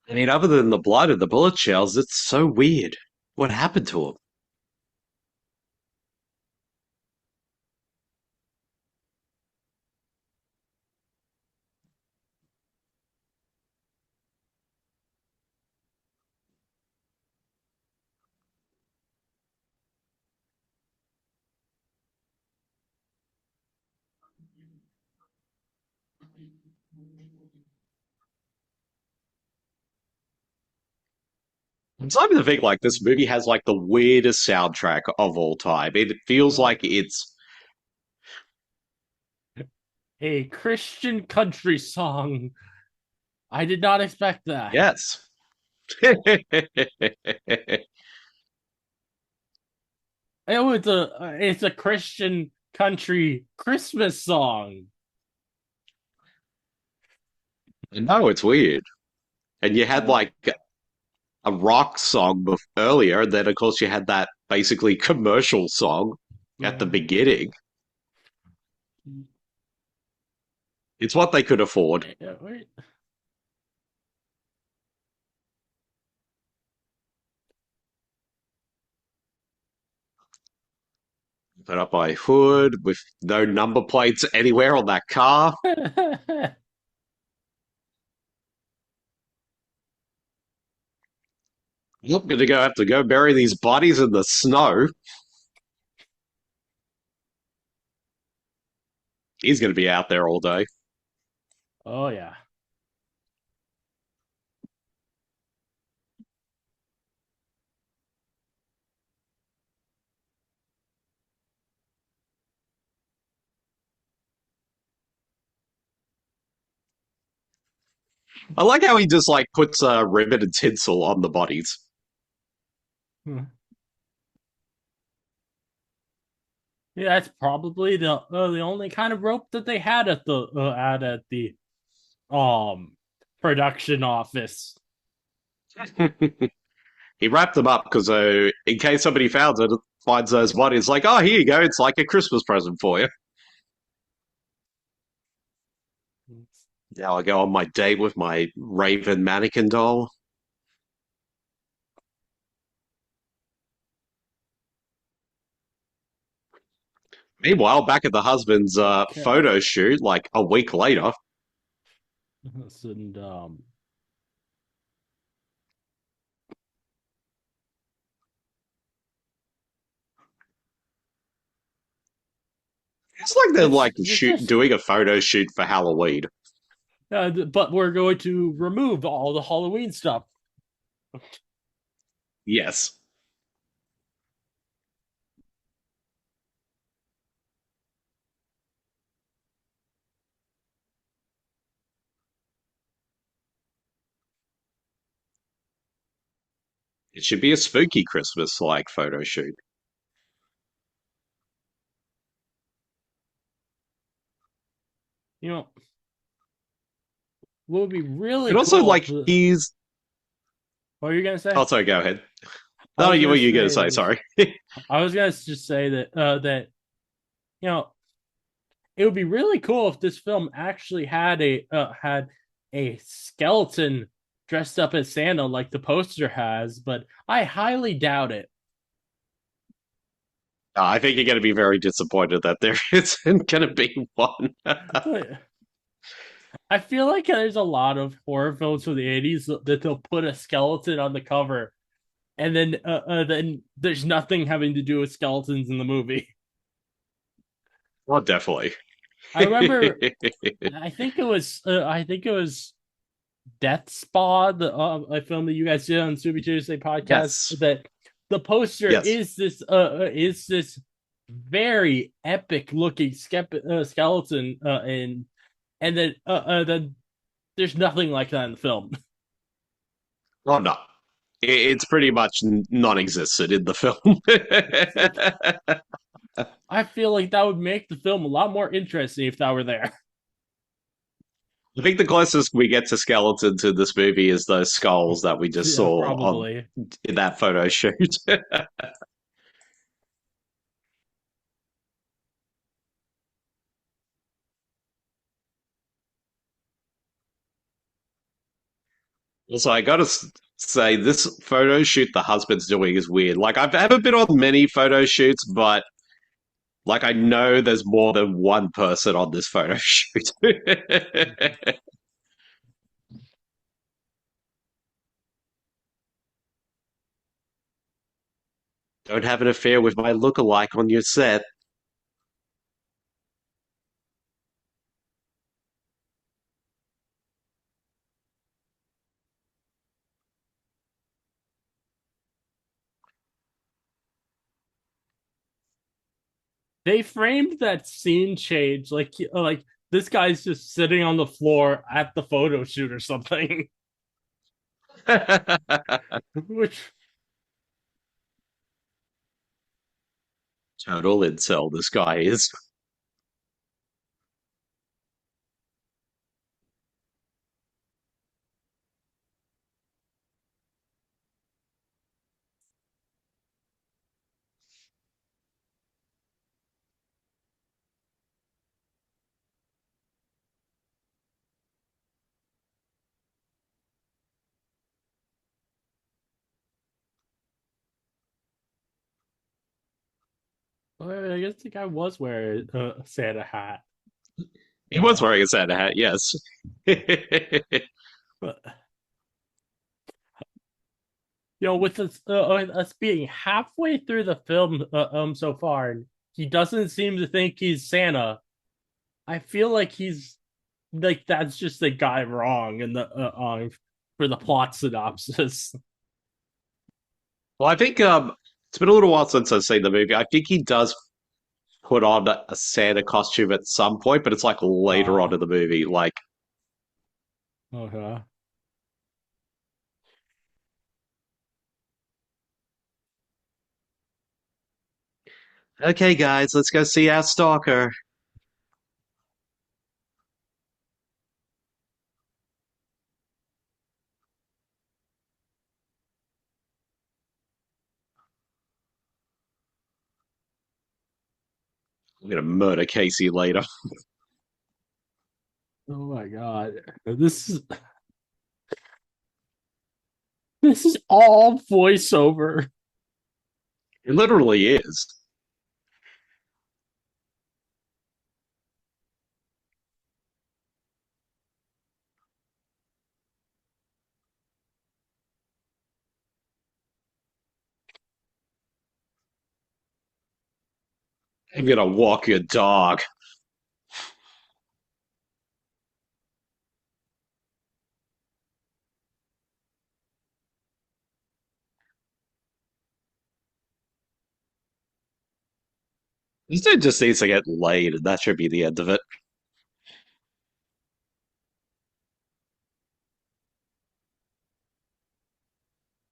I mean, other than the blood and the bullet shells, it's so weird. What happened to him? I'm starting to think like this movie has like the weirdest soundtrack of all time. It feels like it's A Christian country song. I did not expect that. yes. It's a Christian country Christmas song. No, it's weird. And you had like a rock song earlier, and then of course you had that basically commercial song at the beginning. It's what they could afford. Wait. Put up my hood with no number plates anywhere on that car. I'm gonna go have to go bury these bodies in the snow. He's gonna be out there all day. Oh yeah. I like how he just like puts ribbon and tinsel on the bodies. Hmm. Yeah, that's probably the only kind of rope that they had at the um production office. He wrapped them up because in case somebody finds those bodies, like, oh, here you go. It's like a Christmas present for you. Now I go on my date with my Raven mannequin doll. Meanwhile, back at the husband's Okay. photo shoot, like a week later, And It's like they're It's like it's just doing a photo shoot for Halloween. but we're going to remove all the Halloween stuff. Yes. It should be a spooky Christmas like photo shoot. You know, what would be really And also, cool like, if the, he's. what are you gonna say? Oh, sorry, go ahead. I No, was you were gonna you going to say say? this. Sorry. I was gonna just say that you know it would be really cool if this film actually had a skeleton dressed up as Santa like the poster has, but I highly doubt it. I think you're going to be very disappointed that there isn't going to be one. But I feel like there's a lot of horror films from the '80s that they'll put a skeleton on the cover, and then there's nothing having to do with skeletons in the movie. Well, definitely. I remember, I think it was Death Spa, a film that you guys did on Tubi Tuesday podcast. Yes. That the poster Yes. is this very epic looking skeleton, and then there's nothing like that in the film. Oh, no. It's pretty much non existent in the film. It's like I feel like that would make the film a lot more interesting if that were there. I think the closest we get to skeletons in this movie is those skulls that we just Yeah, saw on probably. in that photo shoot. Also, I gotta say, this photo shoot the husband's doing is weird. Like, I've ever been on many photo shoots, but like, I know there's more than one person on this photo shoot. Don't have an affair with my look-alike on your set. They framed that scene change like this guy's just sitting on the floor at the photo shoot or something. Which Total incel, this guy is. I guess the guy was wearing a Santa hat. He was Uh, wearing a Santa hat, yes. but with us being halfway through the film so far, and he doesn't seem to think he's Santa. I feel like he's like that's just the guy wrong in the for the plot synopsis. Well, I think it's been a little while since I've seen the movie. I think he does put on a Santa costume at some point, but it's like later on Uh, in the movie. Like, okay. okay, guys, let's go see our stalker. I'm gonna murder Casey later. Oh my god, this is all voiceover. It literally is. I'm gonna walk your dog. This dude just needs to get laid, and that should be the end of it.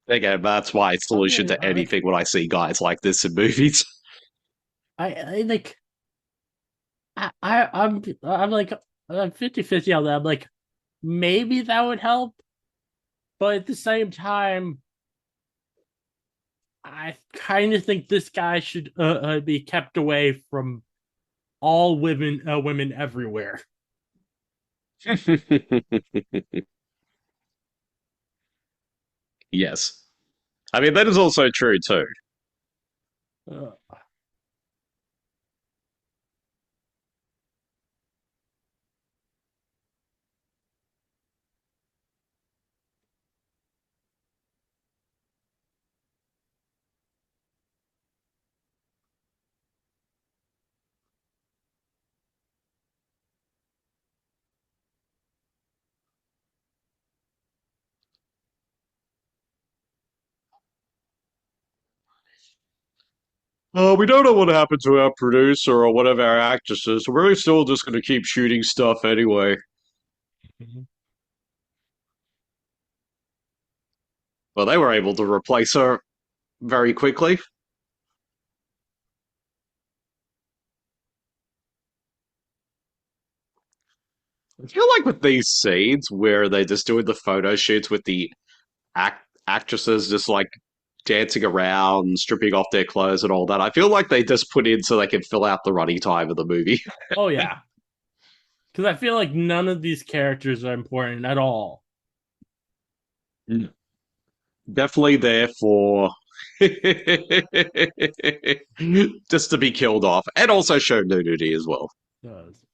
Again, that's my I solution mean, to anything when I see guys like this in movies. I like I'm like I'm 50-50 on that. I'm like maybe that would help, but at the same time, I kind of think this guy should be kept away from all women everywhere. Yes. I mean, that is also true, too. Uh, We don't know what happened to our producer or one of our actresses. We're still just going to keep shooting stuff anyway. Well, they were able to replace her very quickly. I feel like with these scenes where they're just doing the photo shoots with the actresses just like dancing around, stripping off their clothes and all that, I feel like they just put in so they can fill out the running time of the movie. oh yeah, because I feel like none of these characters are important at all. Definitely there for just to be killed off and also show nudity as well. Does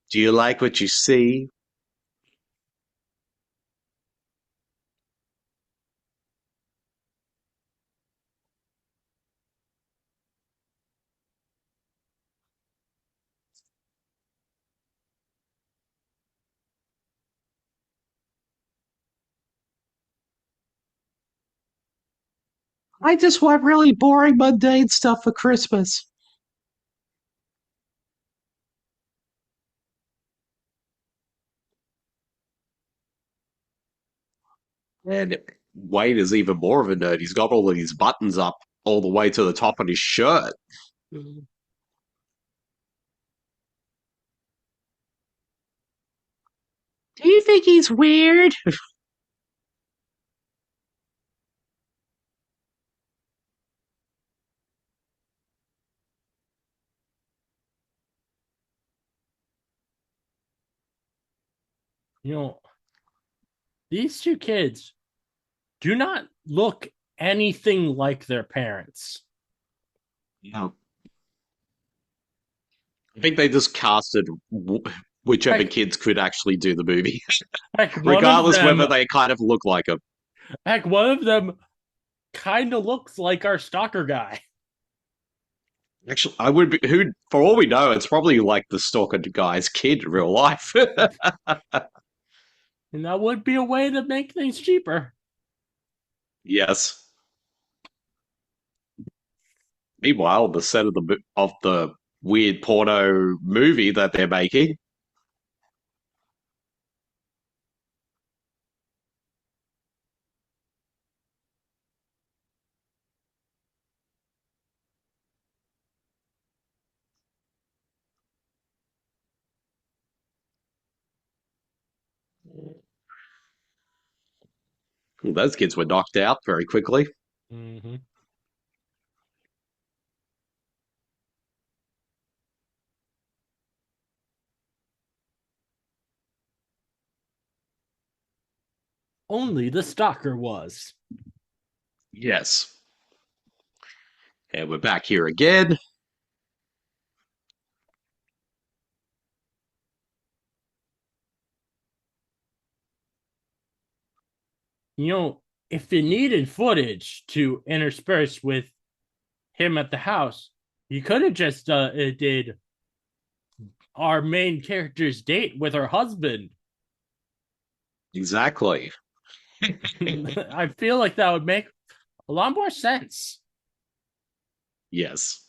Do you like what you see? I just want really boring, mundane stuff for Christmas. And Wade is even more of a nerd. He's got all of these buttons up all the way to the top of his shirt. Do you think he's weird? you know these two kids do not look anything like their parents. Yeah. I think they just casted whichever Heck, kids could actually do the movie, heck, one of regardless them, whether they kind of look like them. heck, one of them kind of looks like our stalker guy, Actually, I would be who, for all we know, it's probably like the stalker guy's kid in real life. and that would be a way to make things cheaper. Yes. Meanwhile, the set of the weird porno movie that they're making. Those kids were knocked out very quickly. Mm-hmm. Only the stalker was. Yes. And we're back here again. You know, if you needed footage to intersperse with him at the house, you could have just did our main character's date with her husband. Exactly. I feel like that would make a lot more sense. Yes.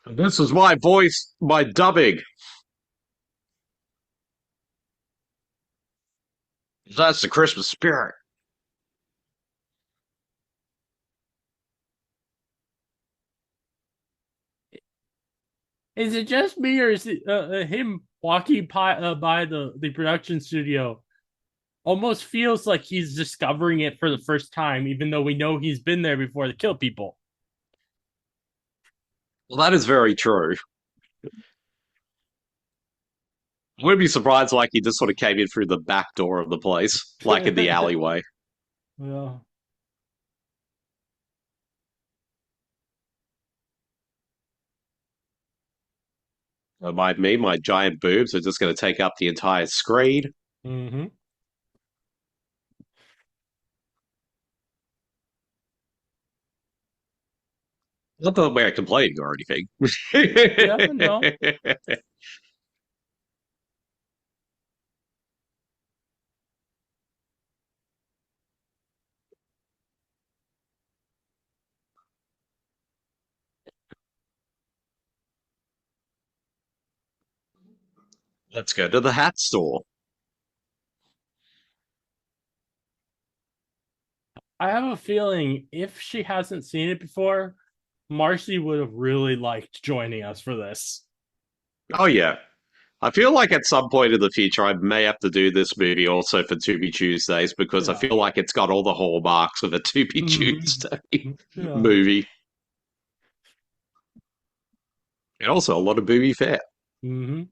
This is my voice, my dubbing. That's the Christmas spirit. Is it just me, or is it him walking by the production studio? Almost feels like he's discovering it for the first time, even though we know he's been there before to kill people. Well, that is very true. I wouldn't be surprised like he just sort of came in through the back door of the place, like in the alleyway. Well, My giant boobs are just going to take up the entire screen. mm-hmm. Not that we're complaining or anything. Yeah, no. Let's go to the hat store. I have a feeling if she hasn't seen it before, Marcy would have really liked joining us for this. Oh, yeah. I feel like at some point in the future, I may have to do this movie also for Tubi Tuesdays because I Yeah. feel like it's got all the hallmarks of a Tubi Mm-hmm. Tuesday Yeah. movie. And also a lot of booby fare. Mm-hmm.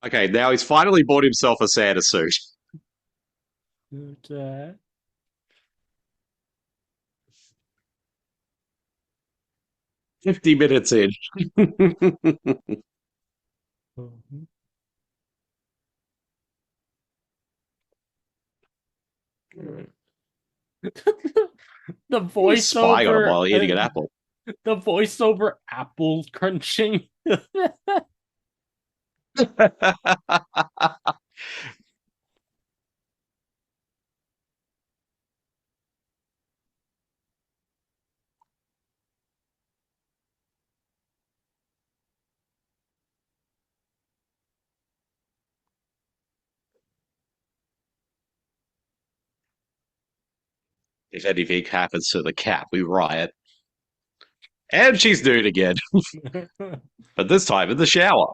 Okay, now he's finally bought himself a Santa suit. But, 50 minutes in. mhm. The He's spying on him voiceover, while eating an apple. the voiceover apple crunching. If anything happens to the cat, we riot. And she's nude again, but this time in the shower.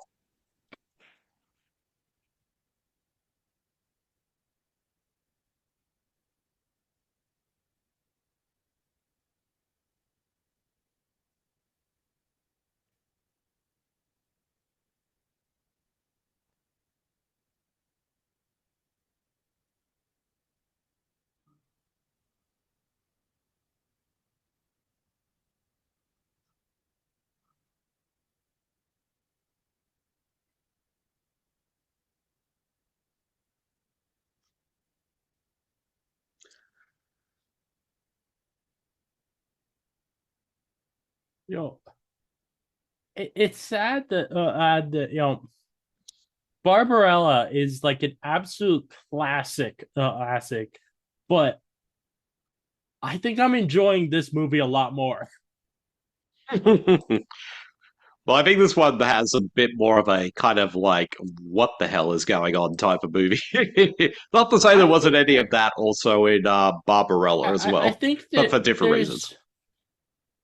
Yo, it's sad that Barbarella is like an absolute classic, but I think I'm enjoying this movie a lot more. Well, I think this one has a bit more of a kind of like, what the hell is going on type of movie. Not to say there I wasn't think any of that also in Barbarella as I well, think but that for different reasons.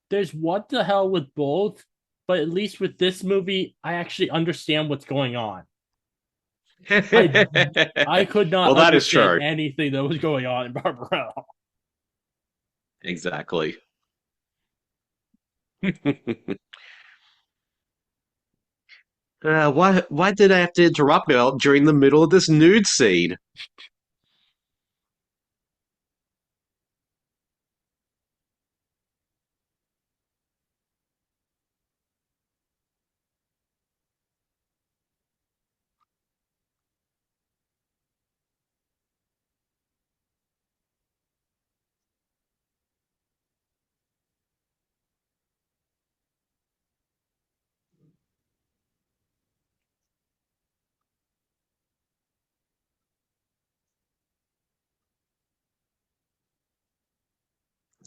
there's what the hell with both, but at least with this movie, I actually understand what's going on. I I could not Well, that is understand true. anything that was going on in Barbarella. Exactly. Why did I have to interrupt Mel during the middle of this nude scene?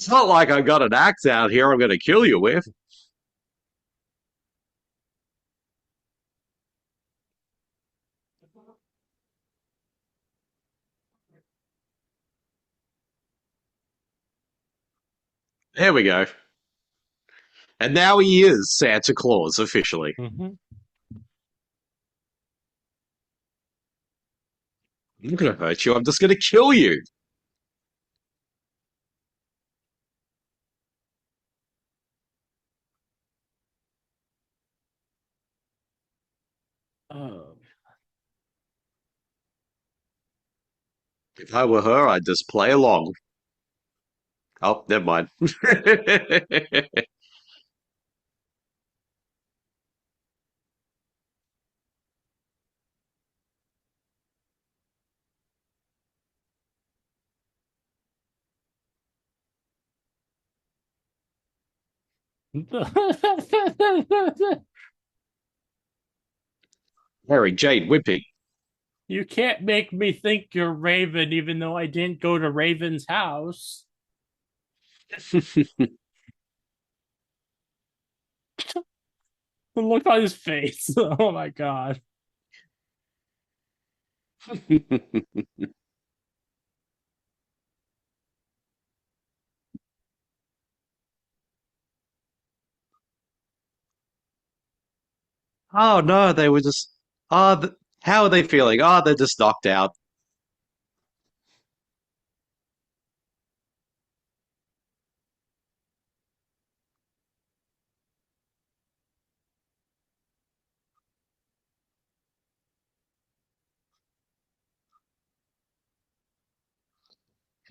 It's not like I got an axe out here I'm going to kill you with. There we go. And now he is Santa Claus officially. Mhm. I'm not going to hurt you. I'm just going to kill you. Oh. If I were her, I'd just play along. Oh, never mind. Harry, Jade, Wimpy. You can't make me think you're Raven, even though I didn't go to Raven's house. The look on his face. Oh my god. Oh no, they were just. Oh, how are they feeling? Oh, they're just knocked out.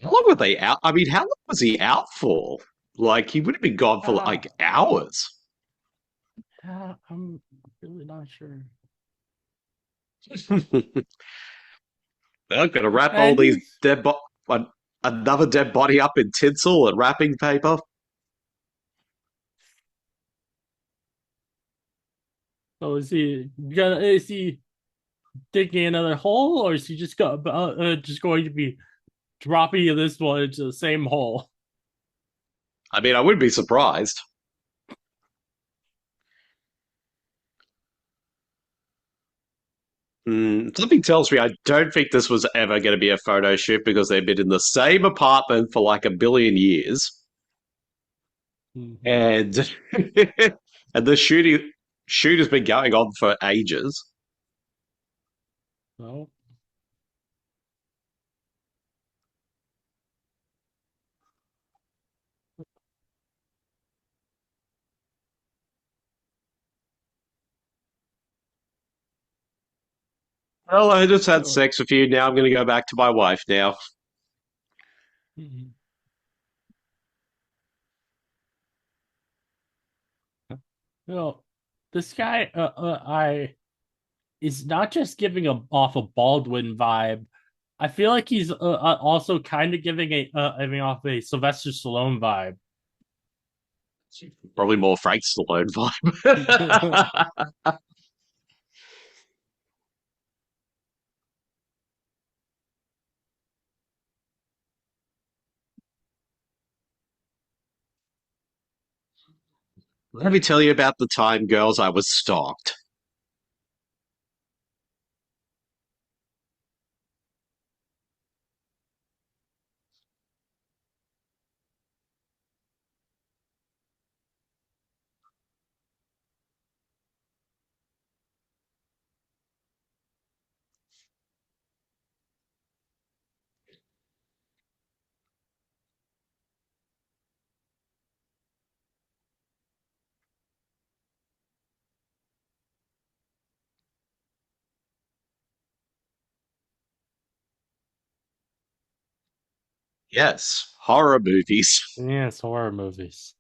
How long were they out? I mean, how long was he out for? Like, he would have been gone for Uh, like hours. I'm really not sure. They're going to wrap all And these he's another dead body up in tinsel and wrapping paper. so is he digging another hole, or is he just going to be dropping this one into the same hole? I mean, I wouldn't be surprised. Something tells me I don't think this was ever going to be a photo shoot because they've been in the same apartment for like a billion years, Mm-hmm. and and the shoot has been going on for ages. So, Well, I just had so sex with you. Now I'm going to go back to my wife now. mhm. You know, this guy, I is not just giving off a Baldwin vibe. I feel like he's also kind of giving off a Sylvester Stallone vibe. Probably more Frank Stallone vibe. Let me tell you about the time, girls, I was stalked. Yes, horror movies. Yes, horror movies.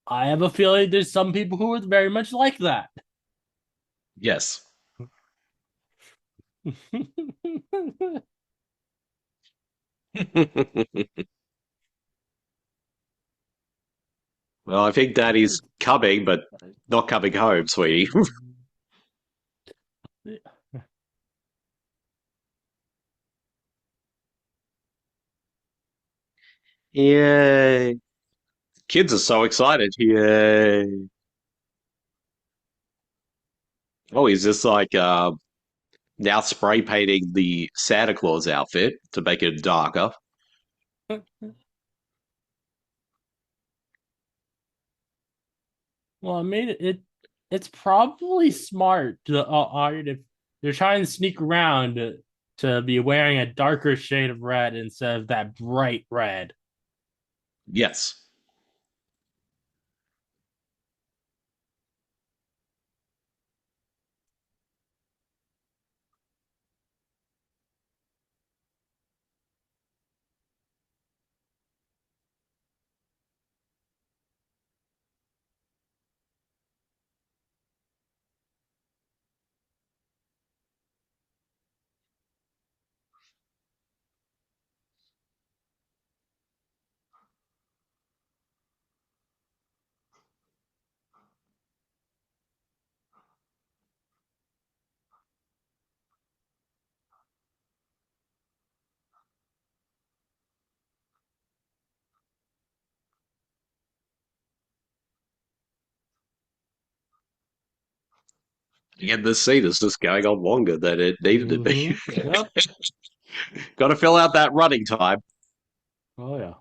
I have a feeling there's some people who are very much like that. Yes. Well, I think Daddy's coming, but not coming home, sweetie. Yay. Kids are so excited. Yay. Oh, he's just like now spray painting the Santa Claus outfit to make it darker. Well, I mean it's probably smart to art if you're trying to sneak around to be wearing a darker shade of red instead of that bright red. Yes. Again, this scene is just going on longer than it needed to be. Yep. Got to fill out that running time. Oh yeah.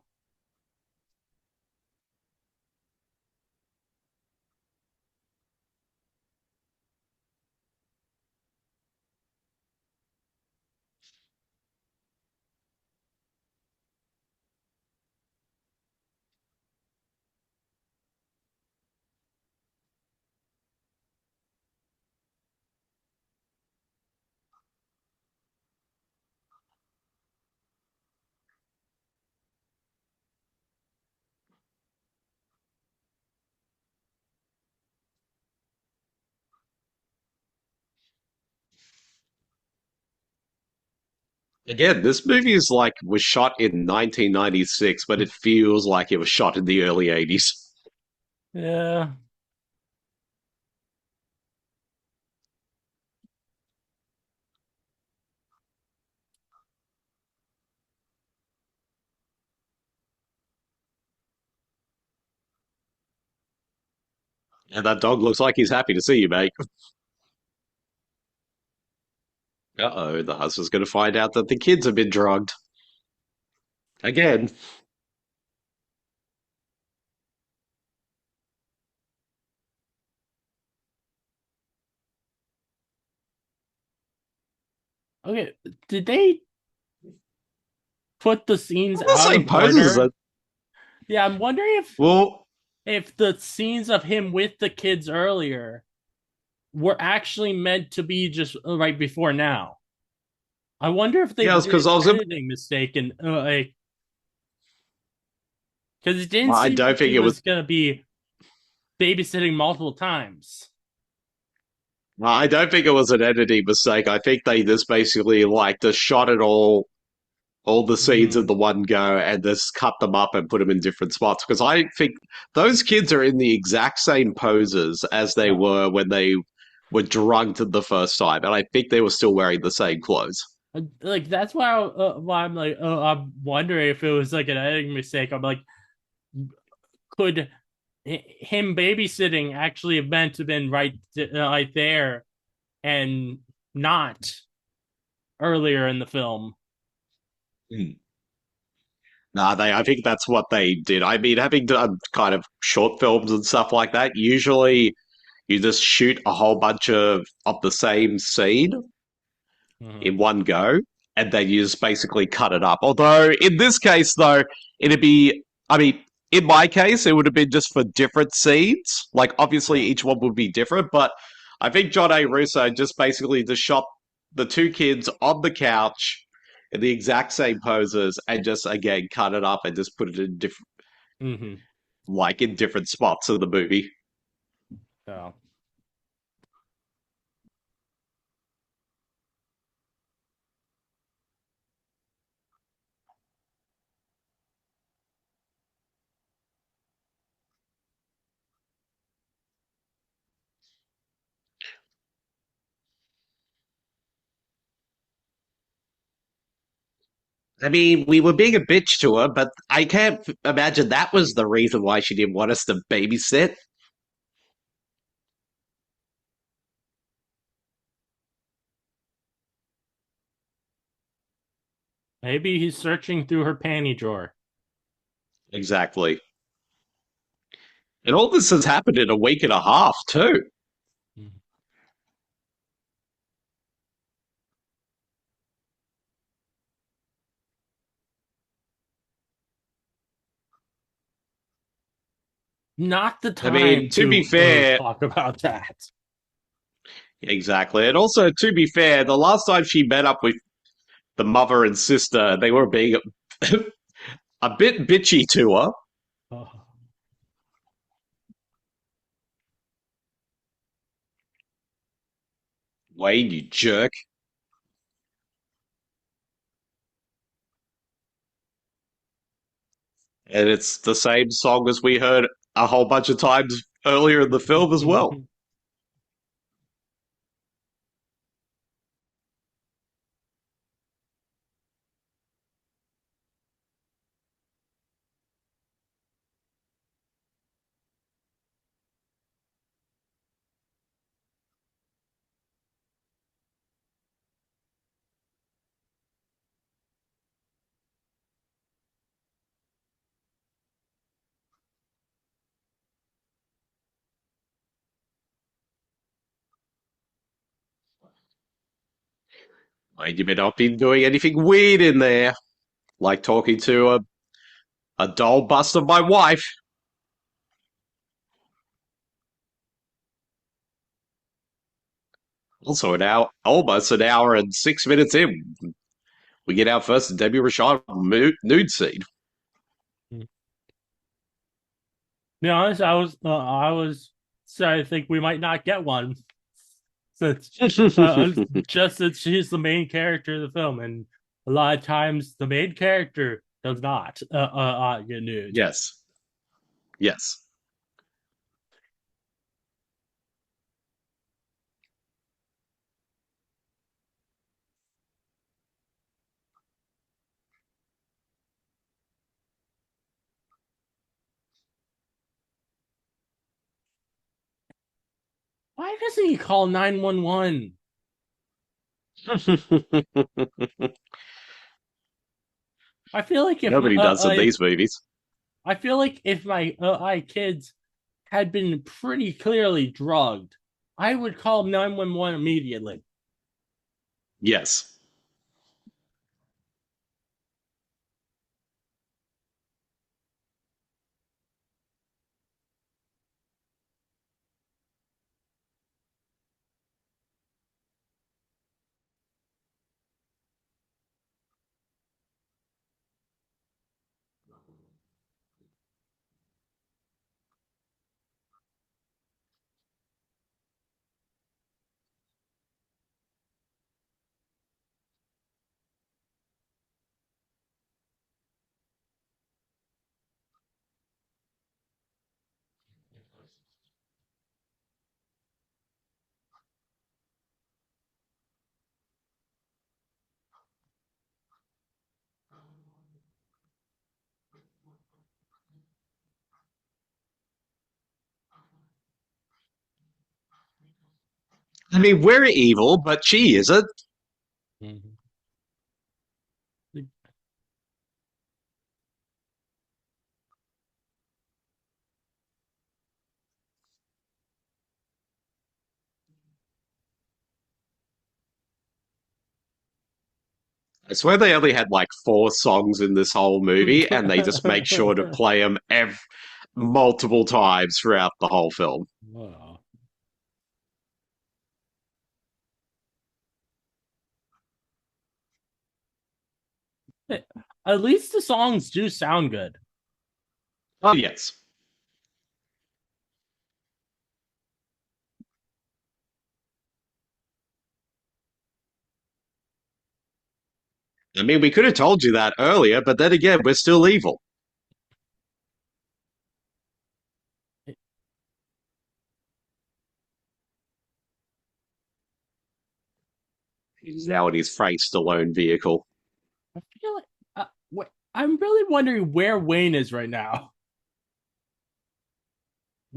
Again, this movie is like was shot in 1996, but it feels like it was shot in the early 80s. Yeah. And that dog looks like he's happy to see you, mate. Uh-oh, the husband's going to find out that the kids have been drugged. Again. Okay. Did they put the scenes The out same of poses. order? Yeah, I'm wondering Well, if the scenes of him with the kids earlier were actually meant to be just right before now. I wonder if they yeah, it's did because I an was in. editing mistake and like because it didn't I seem don't like think he it was. was gonna be babysitting multiple times. I don't think it was an editing mistake. I think they just basically like just shot it all the scenes in Hmm. the one go and just cut them up and put them in different spots. Because I think those kids are in the exact same poses as they Yeah. were when they were drugged the first time, and I think they were still wearing the same clothes. Like that's why I'm like I'm wondering if it was like an editing mistake. I'm like, could him babysitting actually have meant to been right there and not earlier in the film? Hmm. Nah, they. I think that's what they did. I mean, having done kind of short films and stuff like that, usually you just shoot a whole bunch of the same scene Hmm. in one go, and then you just basically cut it up. Although in this case, though, it'd be, I mean, in my case, it would have been just for different scenes. Like, obviously, Yeah. each one would be different, but I think John A. Russo just basically just shot the two kids on the couch in the exact same poses and just again cut it up and just put it in different, Hmm. like in different spots of the movie. So I mean, we were being a bitch to her, but I can't imagine that was the reason why she didn't want us to babysit. Maybe he's searching through her panty drawer. Exactly. And all this has happened in a week and a half, too. Not the I mean, time to be to fair, talk about that. exactly. And also, to be fair, the last time she met up with the mother and sister, they were being a bit bitchy to her. Oh. Wayne, you jerk. And it's the same song as we heard a whole bunch of times earlier in the film as well. Wayne, you may not be doing anything weird in there, like talking to a doll bust of my wife. Also, almost an hour and 6 minutes in, we get our first Debbie Rashad nude scene. To be honest, I was starting to think we might not get one since just that she's the main character of the film, and a lot of times the main character does not get nude. Yes, yes. Why doesn't he call 911? I feel like Nobody does in these movies. if my kids had been pretty clearly drugged, I would call 911 immediately. Yes. I mean, we're evil, but she isn't. Mhm. I swear they only had like four songs in this whole movie, and they just make sure to play them multiple times throughout the whole film. Wow. At least the songs do sound good. Oh, yes. I mean, we could have told you that earlier, but then again, we're still evil. He's now in his Frank Stallone vehicle. I feel like I'm really wondering where Wayne is right now.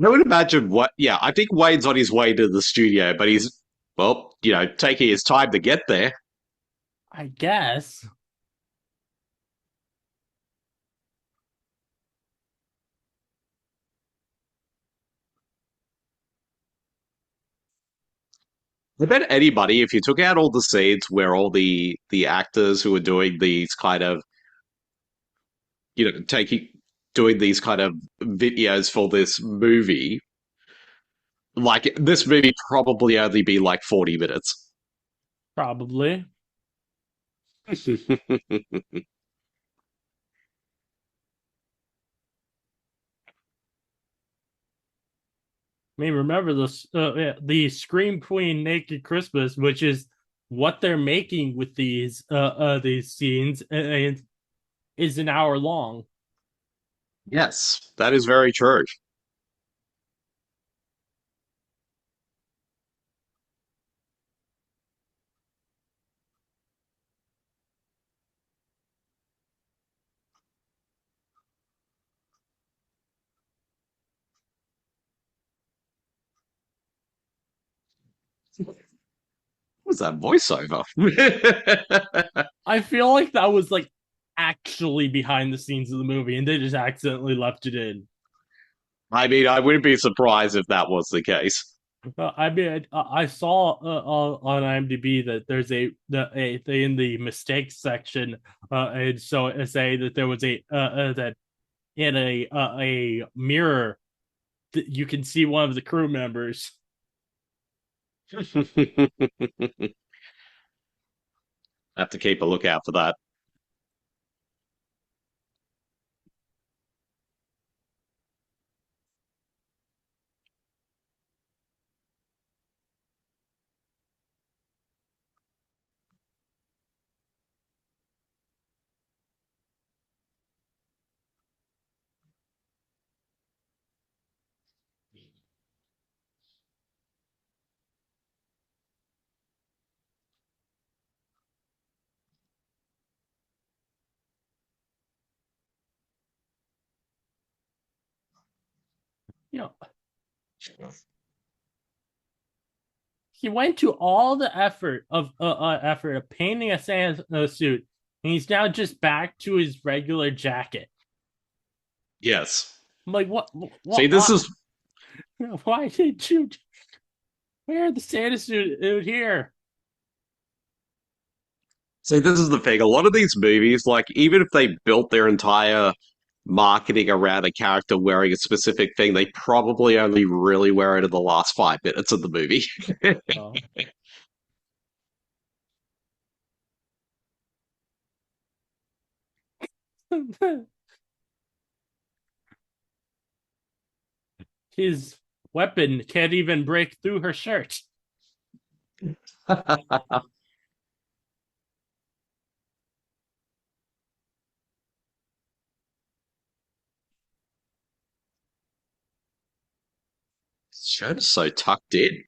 I would imagine what, yeah, I think Wayne's on his way to the studio, but he's, well, taking his time to get there. I guess. I bet anybody, if you took out all the scenes where all the actors who are doing these kind of, taking doing these kind of videos for this movie, like this movie probably only be like 40 minutes. Probably. I mean, remember this yeah, the Scream Queen Naked Christmas, which is what they're making with these scenes, and is an hour long. Yes, that is very true. What was that voiceover? I feel like that was like actually behind the scenes of the movie, and they just accidentally left it in. I mean, I wouldn't be surprised if that was the case. I mean, I saw on IMDb that there's a in the mistakes section, and so it say that there was that in a mirror that you can see one of the crew members. Have to keep a lookout for that. You know, he went to all the effort of painting a Santa suit, and he's now just back to his regular jacket. Yes. I'm like, See, what, this is why did you wear the Santa suit out here? See, this is the thing. A lot of these movies, like even if they built their entire marketing around a character wearing a specific thing, they probably only really wear it in the last 5 minutes of the movie. Oh. His weapon can't even break through her shirt. Shirt is so tucked in.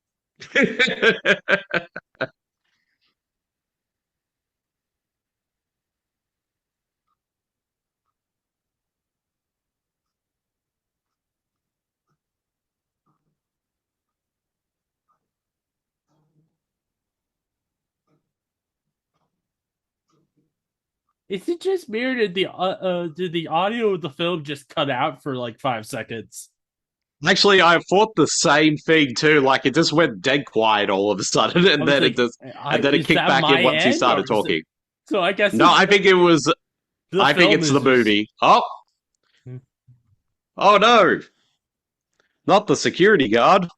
Is it just me, or did the audio of the film just cut out for like 5 seconds? Actually, I thought the same thing too. Like it just went dead quiet all of a sudden, I and was then like, it is kicked that back my in once he end, started or is it? talking. So I guess No, I think it was. the I think film it's the is just. movie. Oh no, not the security guard.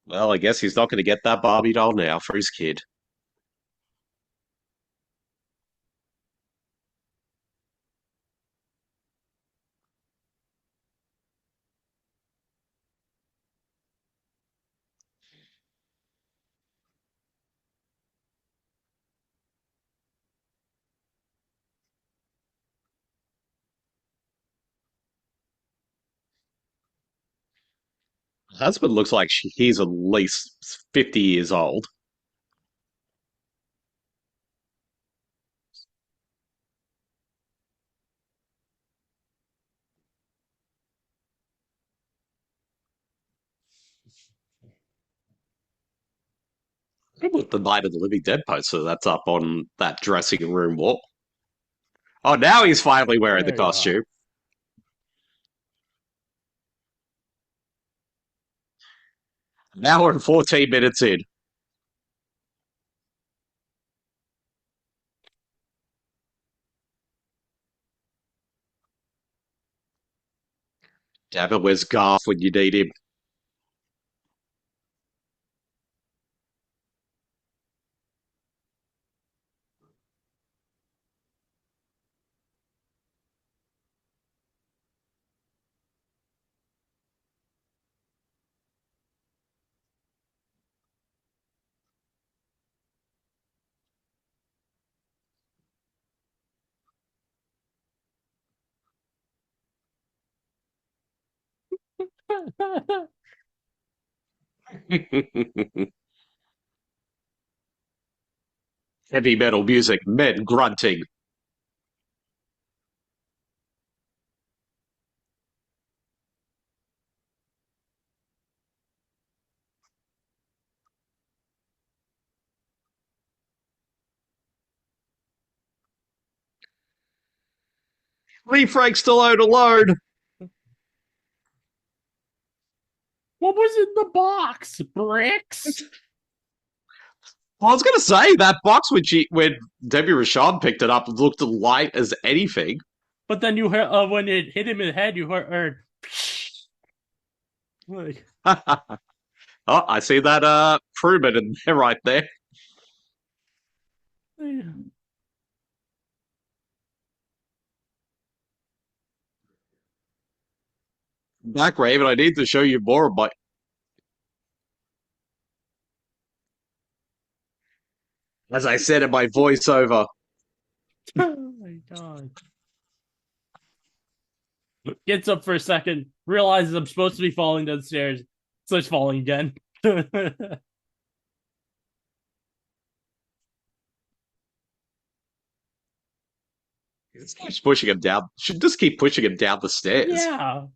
Well, I guess he's not going to get that Barbie doll now for his kid. Husband looks like he's at least 50 years old. With the Night of the Living Dead poster that's up on that dressing room wall. Oh, now he's finally wearing the There you go. costume. Now we're 14 minutes in. Damn it, where's Garth when you need him? Heavy metal music, men grunting. Lee Frank Stallone alone. What was in the box? Bricks? I was gonna say that box when Debbie Rashad picked it up looked light as anything. But then you heard when it hit him in the head, you heard like Oh, I see that crewman in there right there. Back Raven, I need to show you more of my as I said in my voiceover. oh my god. Gets up for a second, realizes I'm supposed to be falling downstairs, starts falling again. Just keeps pushing him down. Should just keep pushing him down the stairs. Yeah.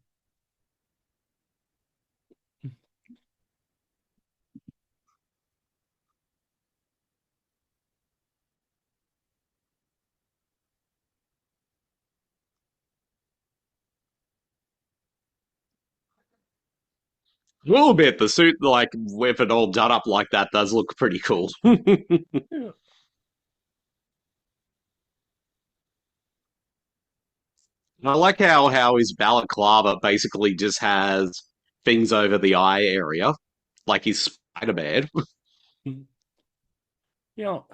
A little bit. The suit, like with it all done up like that, does look pretty cool. I like how his balaclava basically just has things over the eye area, like he's Spider Man. You know,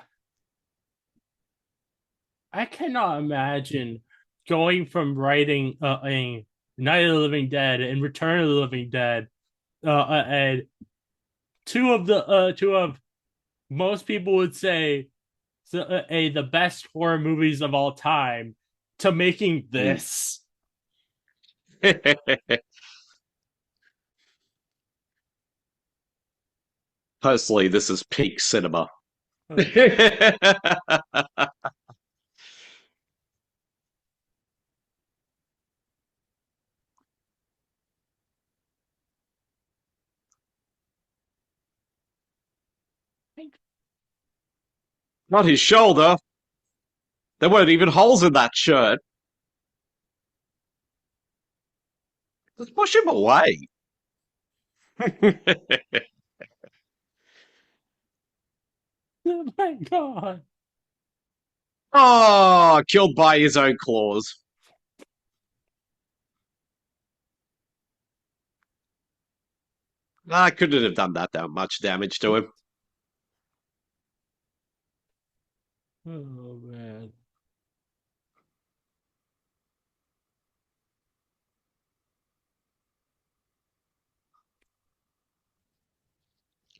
I cannot imagine going from writing a Night of the Living Dead and Return of the Living Dead, and two of most people would say the best horror movies of all time, to making this. Personally, this is peak cinema. Not his shoulder. There weren't even holes in that shirt. Just push him away. Oh my god. Oh, killed by his own claws. I couldn't have done that much damage to him. Oh man.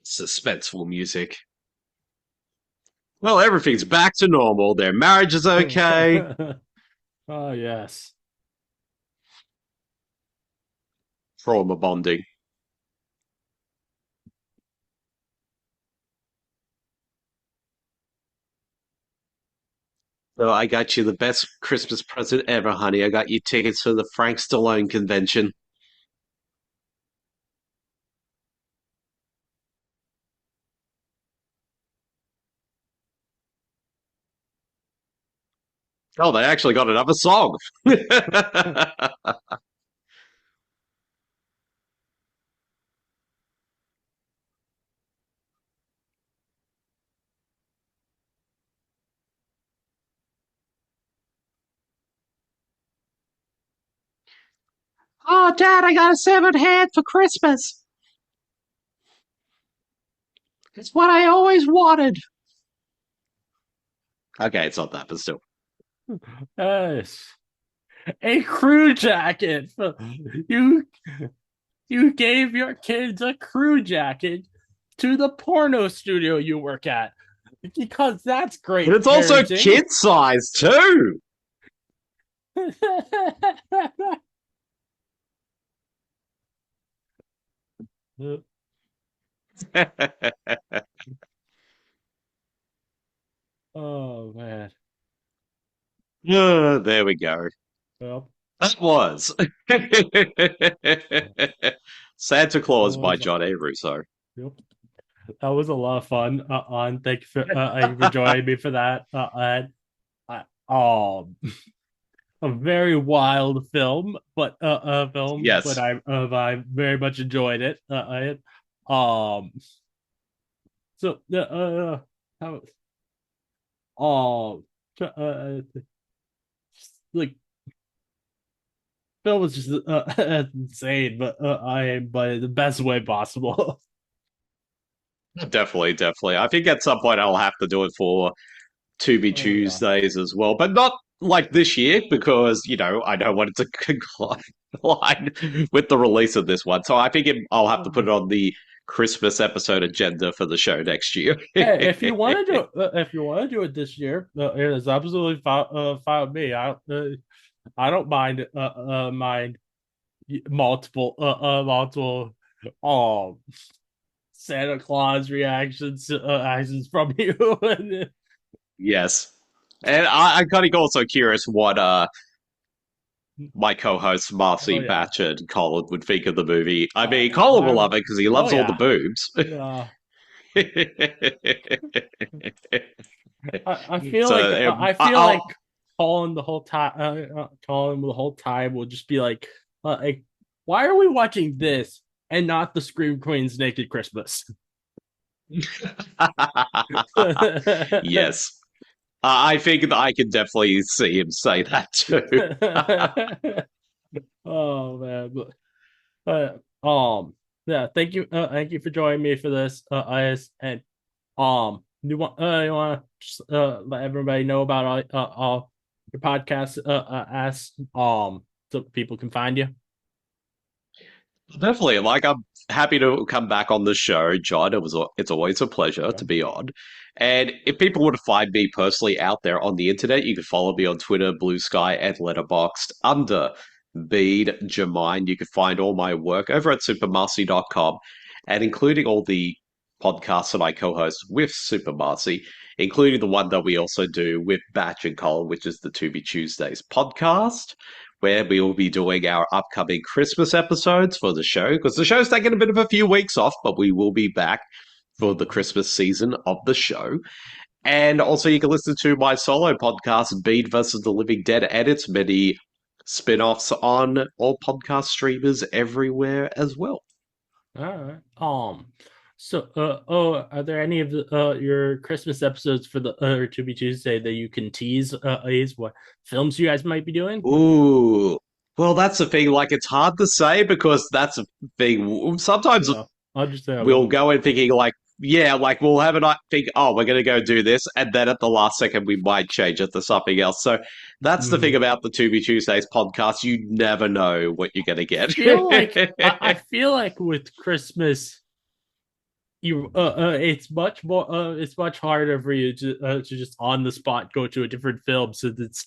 Suspenseful music. Well, everything's back to normal. Their marriage is okay. Oh yes. Trauma bonding. So I got you the best Christmas present ever, honey. I got you tickets for the Frank Stallone convention. Oh, they actually got another song. Oh, Dad, I got a severed hand for Christmas. It's what I always wanted. Okay, it's not that, but still. Yes. A crew jacket. You you gave your kids a crew jacket to the porno studio you work at because that's And great it's also parenting. kid size too. Oh man. There we go. Well, That was Santa that Claus by was John A. Russo. yep. That was a lot of fun. Thank you for joining me for that. A very wild film, but Yes, I very much enjoyed it. So how like film was just insane, but in the best way possible. definitely, definitely. I think at some point I'll have to do it for Tubi Oh yeah. Tuesdays as well, but not like this year because I don't want it to collide with the release of this one. So I think I'll have to put it on the Christmas episode agenda for the show next year. Hey, if you want to do it this year, it is absolutely fine with me. I don't mind multiple um Santa Claus actions from you. Yes. And I'm kind of also curious what my co-hosts Oh Marcy, yeah. Batch, and Colin would think of the movie. I Oh mean, yeah. Colin will love it because he Oh loves all the yeah. boobs. Uh, So I feel I'll like Colin the whole time will just be like, why are we watching this and not the Scream Queen's Naked Christmas? yes. I think that I can definitely see him say that too. Oh man, yeah, thank you for joining me for this, and you want to let everybody know about all your podcast, as so people can find you. Definitely. Like I'm happy to come back on the show, John. It's always a pleasure Yeah. to be on. And if people want to find me personally out there on the internet, you can follow me on Twitter, Blue Sky, and Letterboxd under Bede Jermine. You can find all my work over at supermarcy.com and including all the podcasts that I co-host with Super Marcy, including the one that we also do with Batch and Colin, which is the Tubi Tuesdays podcast where we will be doing our upcoming Christmas episodes for the show because the show's taken a bit of a few weeks off, but we will be back for the Christmas season of the show. And also, you can listen to my solo podcast, Bede versus the Living Dead, and its many spin offs on all podcast streamers everywhere as well. All right. Are there any of your Christmas episodes for the To Be Tuesday that you can tease what films you guys might be doing? Ooh. Well, that's the thing. Like, it's hard to say because that's a thing. Sometimes Yeah, we'll understandable. go in thinking like, yeah, like we'll have a night think, oh, we're gonna go do this, and then at the last second we might change it to something else. So that's the thing Mm. about the To Be Tuesdays podcast. You never know what you're gonna get. I feel like with Christmas, it's much harder for you to just on the spot go to a different film since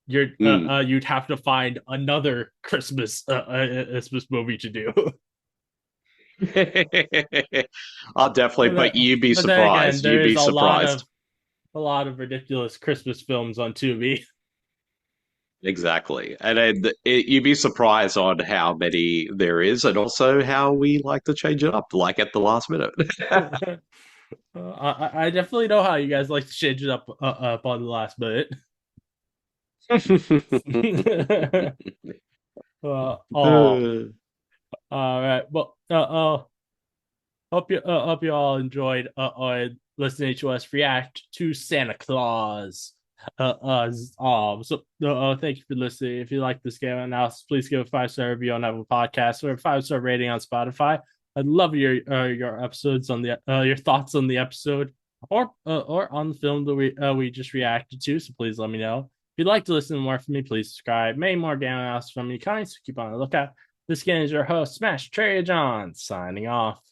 Mm. you'd have to find another Christmas movie to do. I'll definitely, but but you'd be but then again, surprised. there You'd is be surprised. a lot of ridiculous Christmas films on Tubi. Exactly. And then you'd be surprised on how many there is and also how we like to change it up, like at the last minute. I definitely know how you guys like to change it up on the last minute. Oh, all right. Well, hope you all enjoyed listening to us react to Santa Claus. Thank you for listening. If you like this game analysis, please give a 5-star review on Apple Podcasts or a 5-star rating on Spotify. I'd love your episodes on the your thoughts on the episode or on the film that we just reacted to. So please let me know. If you'd like to listen more from me, please subscribe. Many more game analysis from me coming, so keep on the lookout. This game is your host, Smash Cherry John, signing off.